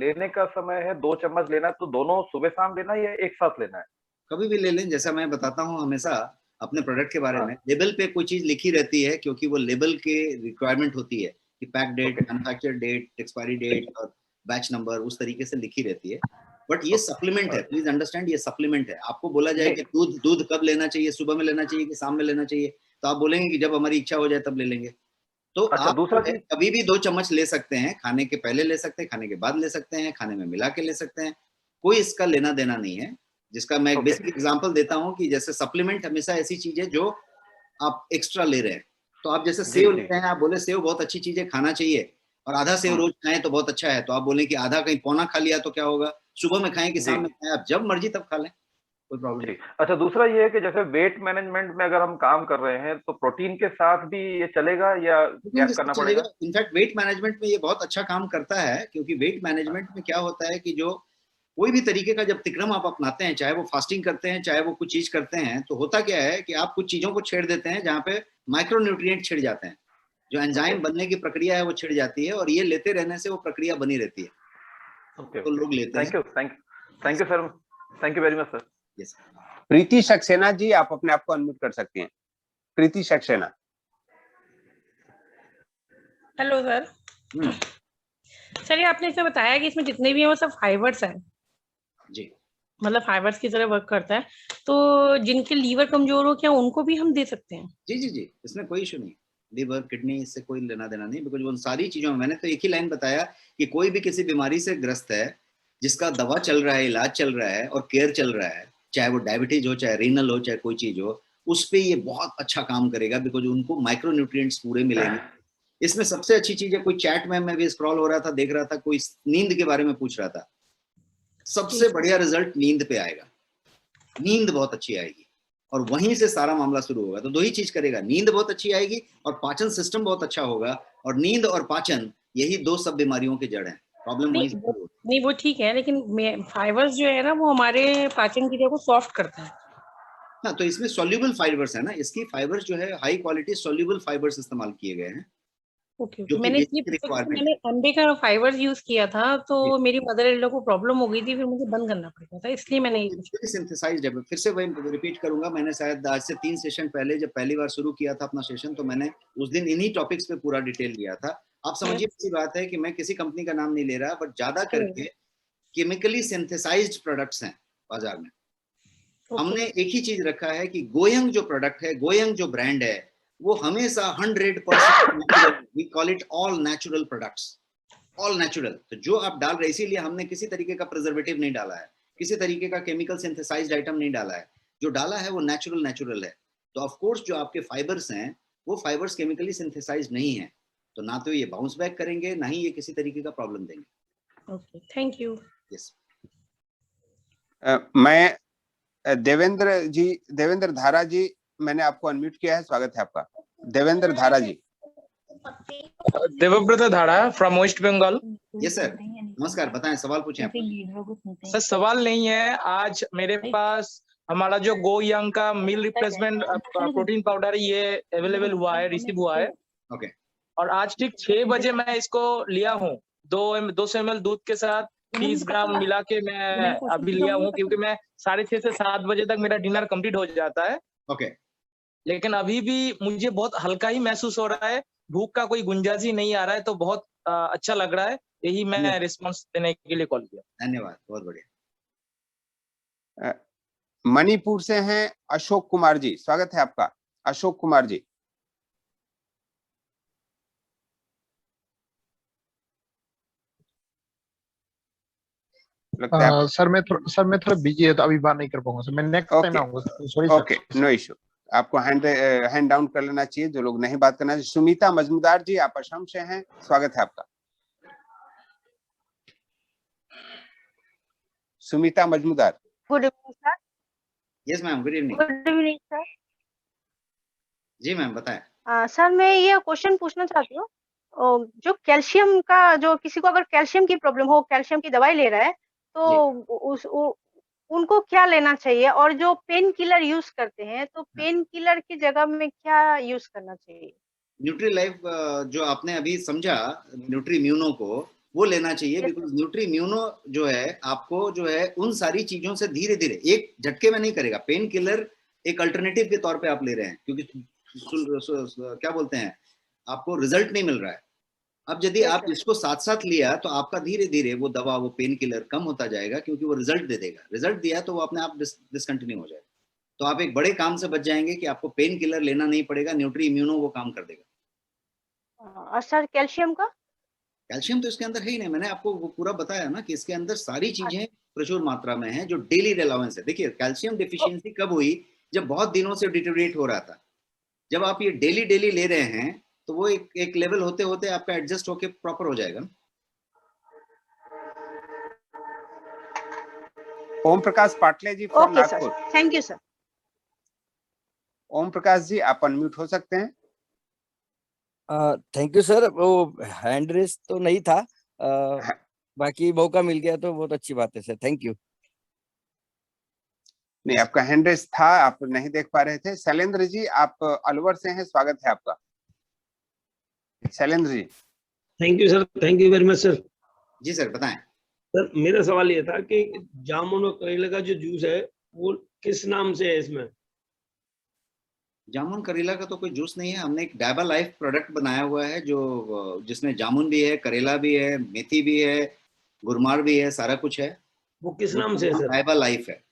लेने का समय है 2 चम्मच लेना है, तो दोनों सुबह शाम लेना है या एक साथ लेना है? कभी भी ले लें, जैसा मैं बताता हूँ हमेशा अपने प्रोडक्ट के बारे हाँ। में, लेबल पे कोई चीज लिखी रहती है क्योंकि वो लेबल के रिक्वायरमेंट होती है कि pack date, Okay. Manufacture date, expiry date और बैच नंबर उस तरीके से लिखी रहती है। बट ये सप्लीमेंट है, प्लीज अंडरस्टैंड, ये सप्लीमेंट है। आपको बोला जाए कि दूध कब लेना चाहिए, सुबह में लेना चाहिए कि शाम में लेना चाहिए, तो आप बोलेंगे कि जब हमारी इच्छा हो जाए तब ले लेंगे। तो अच्छा, आप दूसरा चीज, कभी भी 2 चम्मच ले सकते हैं, खाने के पहले ले सकते हैं, खाने के बाद ले सकते हैं, खाने में मिला के ले सकते हैं, कोई इसका लेना देना नहीं है। जिसका मैं एक Okay. बेसिक एग्जांपल देता हूं कि जैसे सप्लीमेंट हमेशा ऐसी चीज है जो आप एक्स्ट्रा ले रहे हैं। तो आप जैसे सेव लेते हैं, आप बोले सेव बहुत अच्छी चीज है, खाना चाहिए, और आधा सेव रोज खाएं तो बहुत अच्छा है, तो आप बोले कि आधा कहीं पौना खा लिया तो क्या होगा, सुबह में खाएं कि शाम में खाएं, आप जब मर्जी तब खा लें, कोई प्रॉब्लम नहीं। अच्छा, दूसरा ये है कि जैसे वेट मैनेजमेंट में अगर हम काम कर रहे हैं तो प्रोटीन के साथ भी ये चलेगा या गैप करना पड़ेगा? इनफैक्ट वेट मैनेजमेंट में ये बहुत अच्छा काम करता है, क्योंकि वेट मैनेजमेंट में क्या होता है कि जो कोई भी तरीके का जब तिक्रम आप अपनाते हैं, चाहे वो फास्टिंग करते हैं, चाहे वो कुछ चीज करते हैं, तो होता क्या है कि आप कुछ चीजों को छेड़ देते हैं जहाँ पे माइक्रो न्यूट्रिएंट छिड़ जाते हैं, जो एंजाइम बनने की प्रक्रिया है वो छिड़ जाती है, और ये लेते रहने से वो प्रक्रिया बनी रहती है। तो लोग लेते हैं। Thank you sir, thank you very much sir. Yes. Preeti Saxena ji, आप अपने आप को अनम्यूट कर सकती हैं। Preeti Saxena. Hello sir. Sir, ये आपने इसे बताया कि इसमें जितने भी हैं वो सब फाइबर्स हैं जी, मतलब फाइबर्स की तरह वर्क करता है, तो जिनके लीवर कमजोर हो क्या उनको भी हम दे सकते हैं? जी जी जी, इसमें कोई इशू नहीं, लीवर किडनी इससे कोई लेना देना नहीं, बिकॉज उन सारी चीजों में मैंने तो एक ही लाइन बताया कि कोई भी किसी बीमारी से ग्रस्त है, जिसका दवा चल रहा है, इलाज चल रहा है और केयर चल रहा है, चाहे वो डायबिटीज हो, चाहे रीनल हो, चाहे कोई चीज हो, उस पर ये बहुत अच्छा काम करेगा, बिकॉज उनको माइक्रो न्यूट्रिएंट्स पूरे मिलेंगे। इसमें सबसे अच्छी चीज है, कोई चैट में मैं भी स्क्रॉल हो रहा था, देख रहा था, कोई नींद के बारे में पूछ रहा था, सबसे बढ़िया रिजल्ट नींद पे आएगा, नींद बहुत अच्छी आएगी, और वहीं से सारा मामला शुरू होगा। तो 2 ही चीज करेगा, नींद बहुत अच्छी आएगी और पाचन सिस्टम बहुत अच्छा होगा, और नींद और पाचन यही 2 सब बीमारियों के जड़ हैं, प्रॉब्लम वहीं से शुरू होती है। नहीं वो ठीक है, लेकिन फाइबर्स जो है ना वो हमारे पाचन क्रिया को सॉफ्ट करता है। हाँ, तो इसमें सॉल्युबल फाइबर्स है ना, इसकी फाइबर्स जो है हाई क्वालिटी सॉल्युबल फाइबर्स इस्तेमाल किए गए हैं। ओके, जो कि मैंने बेसिक रिक्वायरमेंट मैंने अंडे का फाइबर्स यूज किया था, तो जी। मेरी मदर इन लोग को प्रॉब्लम हो गई थी, फिर मुझे बंद करना पड़ा था, इसलिए मैंने ये पूछा। सिंथेसाइज्ड है, फिर से वही रिपीट करूंगा, मैंने शायद आज से 3 सेशन पहले जब पहली बार शुरू किया था अपना सेशन, तो मैंने उस दिन इन्हीं टॉपिक्स पे पूरा डिटेल लिया था। आप समझिए अच्छी बात है कि मैं किसी कंपनी का नाम नहीं ले रहा, बट ज्यादा करके केमिकली सिंथेसाइज्ड प्रोडक्ट्स हैं बाजार में। हमने एक ही चीज रखा है कि गोयंग जो प्रोडक्ट है, गोयंग जो ब्रांड है, वो हमेशा 100% we call it all natural products, all natural. तो जो आप डाल रहे, इसीलिए हमने किसी तरीके का प्रिजर्वेटिव नहीं डाला है, किसी तरीके का केमिकल सिंथेसाइज्ड आइटम नहीं डाला है, जो डाला है वो नेचुरल है। तो ऑफ कोर्स जो आपके फाइबर्स हैं वो फाइबर्स केमिकली सिंथेसाइज्ड नहीं है, तो ना तो ये बाउंस बैक करेंगे, ना ही ये किसी तरीके का प्रॉब्लम देंगे। Okay, thank you. यस। मैं देवेंद्र धारा जी, मैंने आपको अनम्यूट किया है, स्वागत है आपका। देवेंद्र धारा ji. Debabrata Dhara from West Bengal. Yes sir, नमस्कार, बताएं, सवाल पूछें आप। सर सवाल नहीं है, आज मेरे पास हमारा जो गो यंग का मील रिप्लेसमेंट प्रोटीन पाउडर है, ये अवेलेबल हुआ है, रिसीव हुआ है। ओके। और आज ठीक 6 बजे मैं इसको लिया हूँ। 200 ml दूध के साथ 30 ग्राम मिला के मैं अभी लिया हूँ, क्योंकि मैं 6:30 से 7 बजे तक मेरा डिनर कंप्लीट हो जाता है। ओके। लेकिन अभी भी मुझे बहुत हल्का ही महसूस हो रहा है, भूख का कोई गुंजाइश ही नहीं आ रहा है, तो बहुत अच्छा लग रहा है। यही मैं रिस्पॉन्स देने के लिए कॉल किया। धन्यवाद, बहुत बढ़िया। मणिपुर से हैं अशोक कुमार जी, स्वागत है आपका। अशोक कुमार जी। लगता है सर मैं थोड़ा बिजी है, तो अभी बात नहीं कर पाऊंगा सर। मैं नेक्स्ट टाइम आऊंगा sorry sir. Okay, no issue. आपको हैंड डाउन कर लेना चाहिए जो लोग नहीं बात करना चाहिए। सुमिता मजमुदार जी, आप असम से हैं, स्वागत है आपका। Sumita Majumdar. Good evening sir. Yes ma'am, good evening. Good evening sir. जी मैम, बताएं। सर मैं ये क्वेश्चन पूछना चाहती हूँ, जो कैल्शियम का, जो किसी को अगर कैल्शियम की प्रॉब्लम हो, कैल्शियम की दवाई ले रहा है, तो उनको क्या लेना चाहिए? और जो पेन किलर यूज करते हैं, तो पेन किलर की जगह में क्या यूज करना चाहिए? न्यूट्रीलाइफ जो आपने अभी समझा, न्यूट्रीम्यूनो को वो लेना चाहिए, बिकॉज न्यूट्रीम्यूनो जो है आपको जो है उन सारी चीजों से धीरे धीरे एक झटके में नहीं करेगा। पेन किलर एक अल्टरनेटिव के तौर पे आप ले रहे हैं, क्योंकि क्या बोलते हैं, आपको रिजल्ट नहीं मिल रहा है। अब यदि आप इसको साथ साथ लिया तो आपका धीरे धीरे वो दवा, वो पेन किलर कम होता जाएगा, क्योंकि वो रिजल्ट दे देगा। रिजल्ट दिया तो वो अपने आप डिसकंटिन्यू हो जाएगा। तो आप एक बड़े काम से बच जाएंगे कि आपको पेन किलर लेना नहीं पड़ेगा, न्यूट्री इम्यूनो वो काम कर देगा। और सर कैल्शियम का? कैल्शियम तो इसके अंदर है ही नहीं, मैंने आपको वो पूरा बताया ना कि इसके अंदर सारी चीजें प्रचुर मात्रा में हैं जो डेली अलाउंस है। देखिए कैल्शियम डिफिशियंसी कब हुई? जब बहुत दिनों से डिटेरियोरेट हो रहा था। जब आप ये डेली ले रहे हैं तो वो एक लेवल होते होते आपका एडजस्ट होके प्रॉपर हो जाएगा। Om Prakash Patle ji from Nagpur. Thank you sir. Om Prakash ji, आप अनम्यूट हो सकते हैं। Thank you sir. वो हैंड रेस तो नहीं था, बाकी मौका मिल गया तो बहुत अच्छी बात है सर। Thank you. नहीं, आपका हैंड रेस था, आप नहीं देख पा रहे थे। शैलेंद्र जी, आप अलवर से हैं, स्वागत है आपका। Shailendra ji. Thank you sir, thank you very much sir. जी सर, बताएं। सर मेरा सवाल ये था कि जामुन और करेले का जो जूस है वो किस नाम से है इसमें? जामुन करेला का तो कोई जूस नहीं है। हमने एक डायबा लाइफ प्रोडक्ट बनाया हुआ है जो जिसमें जामुन भी है, करेला भी है, मेथी भी है, गुरमार भी है, सारा कुछ है। वो किस नाम से है सर? डायबा लाइफ है।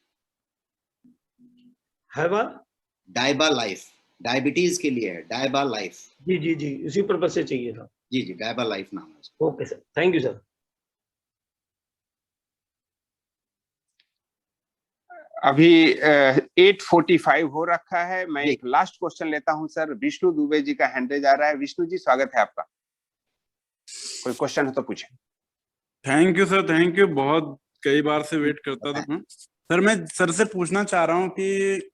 डायबा लाइफ, डायबिटीज के लिए है, डायबा लाइफ। जी जी जी, इसी पर्पज से चाहिए था। जी जी, डायबा लाइफ नाम है। Okay sir, thank you sir. अभी 8:45 हो रखा है। मैं एक लास्ट क्वेश्चन लेता हूं सर। विष्णु दुबे जी का हैंड रेज आ रहा है। विष्णु जी, स्वागत है आपका। कोई क्वेश्चन हो तो पूछें। Thank you sir, thank you. बहुत कई बार से वेट करता था मैं। सर मैं सर से पूछना चाह रहा हूँ कि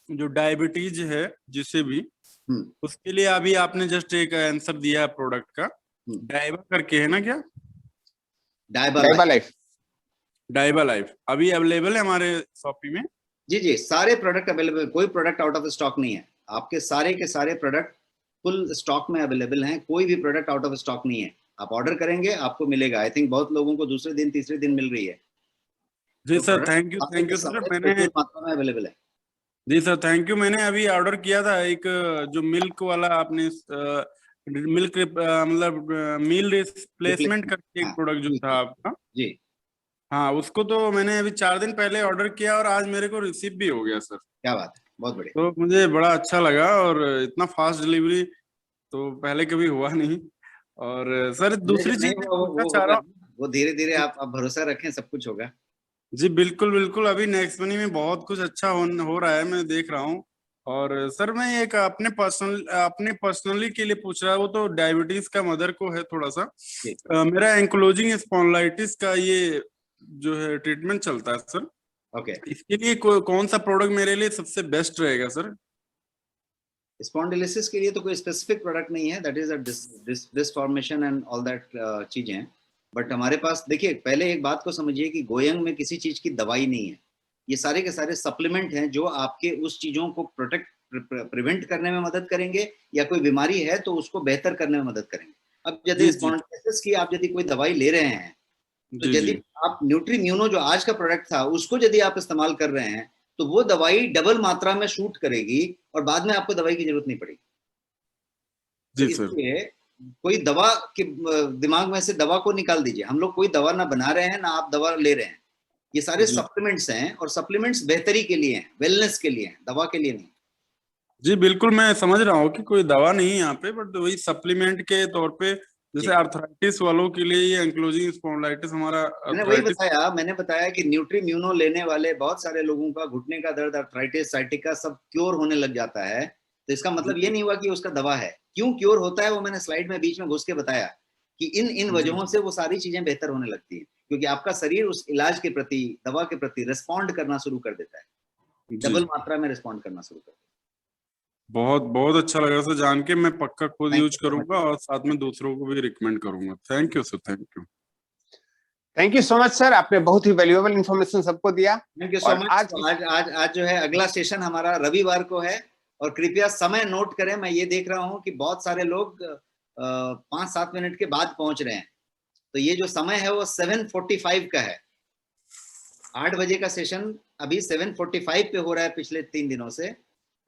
जो डायबिटीज है जिसे भी, उसके लिए अभी आपने जस्ट एक आंसर दिया प्रोडक्ट का, डायबा करके है ना क्या? डायबा लाइफ। डायबा लाइफ अभी अवेलेबल है हमारे शॉपी में? जी जी, सारे प्रोडक्ट अवेलेबल, कोई प्रोडक्ट आउट ऑफ स्टॉक नहीं है। आपके सारे के सारे प्रोडक्ट फुल स्टॉक में अवेलेबल हैं। कोई भी प्रोडक्ट आउट ऑफ स्टॉक नहीं है। आप ऑर्डर करेंगे आपको मिलेगा। आई थिंक बहुत लोगों को दूसरे दिन तीसरे दिन मिल रही है। जी सर, थैंक यू सर। मैंने मात्रा में अवेलेबल है। जी सर, थैंक यू। मैंने अभी ऑर्डर किया था एक जो मिल्क वाला, आपने मिल्क मतलब मील रिप्लेसमेंट करके एक प्रोडक्ट जो था आपका जी, हाँ, उसको तो मैंने अभी 4 दिन पहले ऑर्डर किया और आज मेरे को रिसीव भी हो गया सर। क्या बात है, बहुत बढ़िया। तो मुझे बड़ा अच्छा लगा और इतना फास्ट डिलीवरी तो पहले कभी हुआ नहीं। और सर दूसरी चीज पूछना चाह रहा हूँ, वो धीरे धीरे आप भरोसा रखें, सब कुछ होगा। जी बिल्कुल बिल्कुल। अभी नेक्स्ट मनी में बहुत कुछ अच्छा हो रहा है, मैं देख रहा हूँ। और सर मैं एक अपने पर्सनली के लिए पूछ रहा हूँ, वो तो डायबिटीज का मदर को है थोड़ा सा। मेरा एंक्लोजिंग स्पॉन्डिलाइटिस का ये जो है ट्रीटमेंट चलता है सर। ओके, इसके लिए कौन सा प्रोडक्ट मेरे लिए सबसे बेस्ट रहेगा सर? स्पॉन्डिलिसिस के लिए तो कोई स्पेसिफिक प्रोडक्ट नहीं है। That is a disformation and all that चीजें। बट हमारे पास देखिए, पहले एक बात को समझिए कि गोयंग में किसी चीज की दवाई नहीं है। ये सारे के सारे सप्लीमेंट हैं जो आपके उस चीजों को प्रोटेक्ट प्रिवेंट करने में मदद करेंगे, या कोई बीमारी है तो उसको बेहतर करने में मदद करेंगे। अब यदि स्पॉन्डिलोसिस की आप यदि कोई दवाई ले रहे हैं, तो यदि आप न्यूट्रीम्यूनो जो आज का प्रोडक्ट था उसको यदि आप इस्तेमाल कर रहे हैं, तो वो दवाई डबल मात्रा में शूट करेगी और बाद में आपको दवाई की जरूरत नहीं पड़ेगी। तो इसलिए कोई दवा के दिमाग में से दवा को निकाल दीजिए। हम लोग कोई दवा ना बना रहे हैं ना आप दवा ले रहे हैं, ये सारे सप्लीमेंट्स हैं, और सप्लीमेंट्स बेहतरी के लिए हैं, वेलनेस के लिए हैं, दवा के लिए नहीं। जी बिल्कुल, मैं समझ रहा हूँ कि कोई दवा नहीं है यहाँ पे, बट वही सप्लीमेंट के तौर पे, जैसे आर्थराइटिस वालों के लिए ये एंक्लोजिंग स्पॉन्डिलाइटिस हमारा मैंने बताया कि न्यूट्रीम्यूनो लेने वाले बहुत सारे लोगों का घुटने का दर्द, आर्थराइटिस, साइटिका सब क्योर होने लग जाता है। तो इसका मतलब ये नहीं हुआ कि उसका दवा है। क्यों क्योर होता है वो मैंने स्लाइड में बीच में घुस के बताया कि इन वजहों से वो सारी चीजें बेहतर होने लगती है, क्योंकि आपका शरीर उस इलाज के प्रति, दवा के प्रति रिस्पॉन्ड करना शुरू कर देता है, डबल मात्रा में रिस्पॉन्ड करना शुरू कर देता है। बहुत बहुत अच्छा लगा सर जान के, मैं पक्का खुद यूज करूंगा और साथ में दूसरों को भी रिकमेंड करूंगा। Thank you sir, thank you so much sir, आपने बहुत ही वैल्यूएबल इंफॉर्मेशन सबको दिया। Thank you so much. आज जो है अगला सेशन हमारा रविवार को है, और कृपया समय नोट करें। मैं ये देख रहा हूँ कि बहुत सारे लोग 5-7 मिनट के बाद पहुंच रहे हैं, तो ये जो समय है वो 7:45 का है। 8 बजे का सेशन अभी 7:45 पे हो रहा है पिछले 3 दिनों से,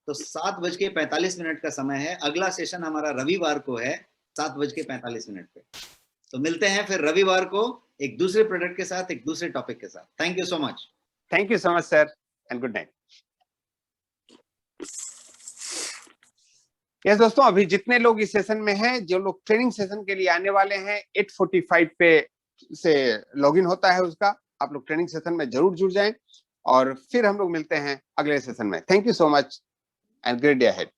तो 7:45 का समय है। अगला सेशन हमारा रविवार को है 7:45 पे। तो मिलते हैं फिर रविवार को एक दूसरे प्रोडक्ट के साथ, एक दूसरे टॉपिक के साथ। Thank you so much. Thank you so much sir, and good night. Yes दोस्तों, अभी जितने लोग इस सेशन में हैं, जो लोग ट्रेनिंग सेशन के लिए आने वाले हैं, 8:45 पे से लॉगिन होता है उसका, आप लोग ट्रेनिंग सेशन में जरूर जुड़ जाएं, और फिर हम लोग मिलते हैं अगले सेशन में। Thank you so much and great day ahead.